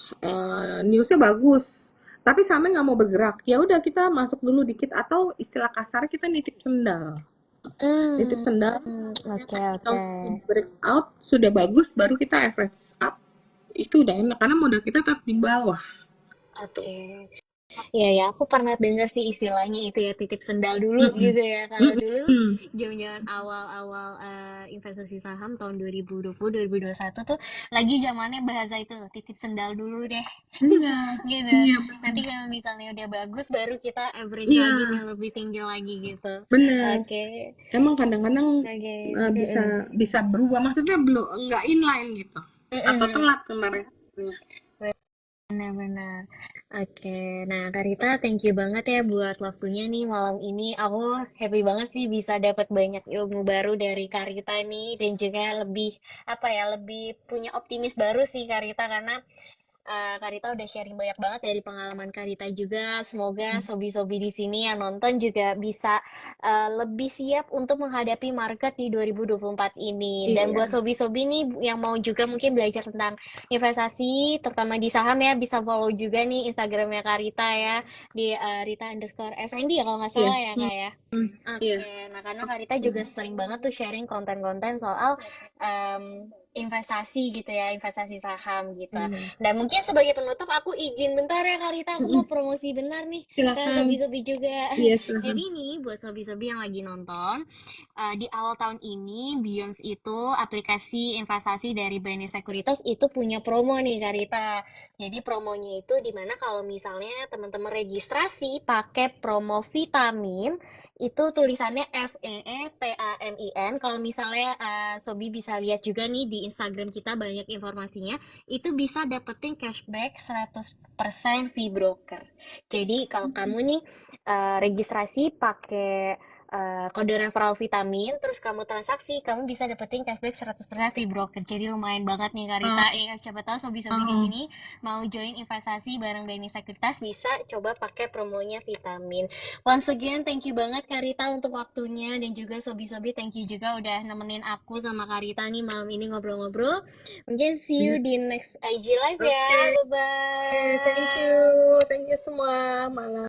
[SPEAKER 2] newsnya bagus tapi sampai nggak mau bergerak, ya udah kita masuk dulu dikit, atau istilah kasar kita nitip sendal. Nitip
[SPEAKER 1] Hmm,
[SPEAKER 2] sendal,
[SPEAKER 1] oke,
[SPEAKER 2] technical
[SPEAKER 1] oke.
[SPEAKER 2] breakout sudah bagus, baru kita average up, itu udah enak karena modal kita tetap di bawah tuh.
[SPEAKER 1] Oke. Iya ya, aku pernah dengar sih istilahnya itu ya, titip sendal dulu
[SPEAKER 2] Mm-mm.
[SPEAKER 1] gitu ya. Kalau dulu
[SPEAKER 2] Mm-mm.
[SPEAKER 1] zaman-zaman awal-awal investasi saham tahun 2020, 2021 tuh lagi zamannya bahasa itu, titip sendal dulu deh
[SPEAKER 2] Iya,
[SPEAKER 1] gitu.
[SPEAKER 2] iya
[SPEAKER 1] Nanti
[SPEAKER 2] benar.
[SPEAKER 1] kalau misalnya udah bagus baru kita average
[SPEAKER 2] Iya,
[SPEAKER 1] lagi nih lebih tinggi lagi gitu.
[SPEAKER 2] benar.
[SPEAKER 1] Oke.
[SPEAKER 2] Emang kadang-kadang
[SPEAKER 1] Oke.
[SPEAKER 2] bisa
[SPEAKER 1] Mm-mm.
[SPEAKER 2] bisa berubah, maksudnya belum nggak inline gitu, atau
[SPEAKER 1] Mm-mm.
[SPEAKER 2] telat kemarin.
[SPEAKER 1] Benar-benar. Oke, nah Kak Rita, thank you banget ya buat waktunya nih malam ini. Aku happy banget sih bisa dapat banyak ilmu baru dari Kak Rita nih dan juga lebih apa ya, lebih punya optimis baru sih Kak Rita karena Karita udah sharing banyak banget dari pengalaman Karita juga. Semoga sobi-sobi di sini yang nonton juga bisa lebih siap untuk menghadapi market di 2024 ini. Dan buat
[SPEAKER 2] Iya,
[SPEAKER 1] sobi-sobi nih yang mau juga mungkin belajar tentang investasi, terutama di saham ya, bisa follow juga nih Instagramnya Karita ya, di Rita underscore FND ya kalau nggak
[SPEAKER 2] iya.
[SPEAKER 1] salah ya Kak ya.
[SPEAKER 2] Iya.
[SPEAKER 1] Oke, nah karena Karita juga sering banget tuh sharing konten-konten soal investasi gitu ya, investasi saham gitu.
[SPEAKER 2] Hmm.
[SPEAKER 1] Dan mungkin sebagai penutup aku izin bentar ya Karita, aku mau promosi benar nih ke
[SPEAKER 2] Silakan.
[SPEAKER 1] sobi-sobi juga.
[SPEAKER 2] Iya, silakan.
[SPEAKER 1] Jadi nih buat sobi-sobi yang lagi nonton, di awal tahun ini Beyond itu aplikasi investasi dari BNI Sekuritas itu punya promo nih Karita. Jadi promonya itu dimana kalau misalnya teman-teman registrasi pakai promo vitamin itu tulisannya FEETAMIN. Kalau misalnya Sobi bisa lihat juga nih di Instagram kita banyak informasinya, itu bisa dapetin cashback 100% fee broker. Jadi kalau kamu nih registrasi pakai kode referral vitamin, terus kamu transaksi, kamu bisa dapetin cashback 100% fee broker. Jadi lumayan banget nih Karita.
[SPEAKER 2] Oh,
[SPEAKER 1] Siapa tahu sobi-sobi di
[SPEAKER 2] oh.
[SPEAKER 1] sini mau join investasi bareng BNI Sekuritas bisa coba pakai promonya vitamin. Once again, thank you banget Karita untuk waktunya dan juga sobi-sobi thank you juga udah nemenin aku sama Karita nih malam ini ngobrol-ngobrol. Mungkin see you di next IG live ya.
[SPEAKER 2] Oke,
[SPEAKER 1] Bye
[SPEAKER 2] thank
[SPEAKER 1] bye.
[SPEAKER 2] you, thank you semua. Malam.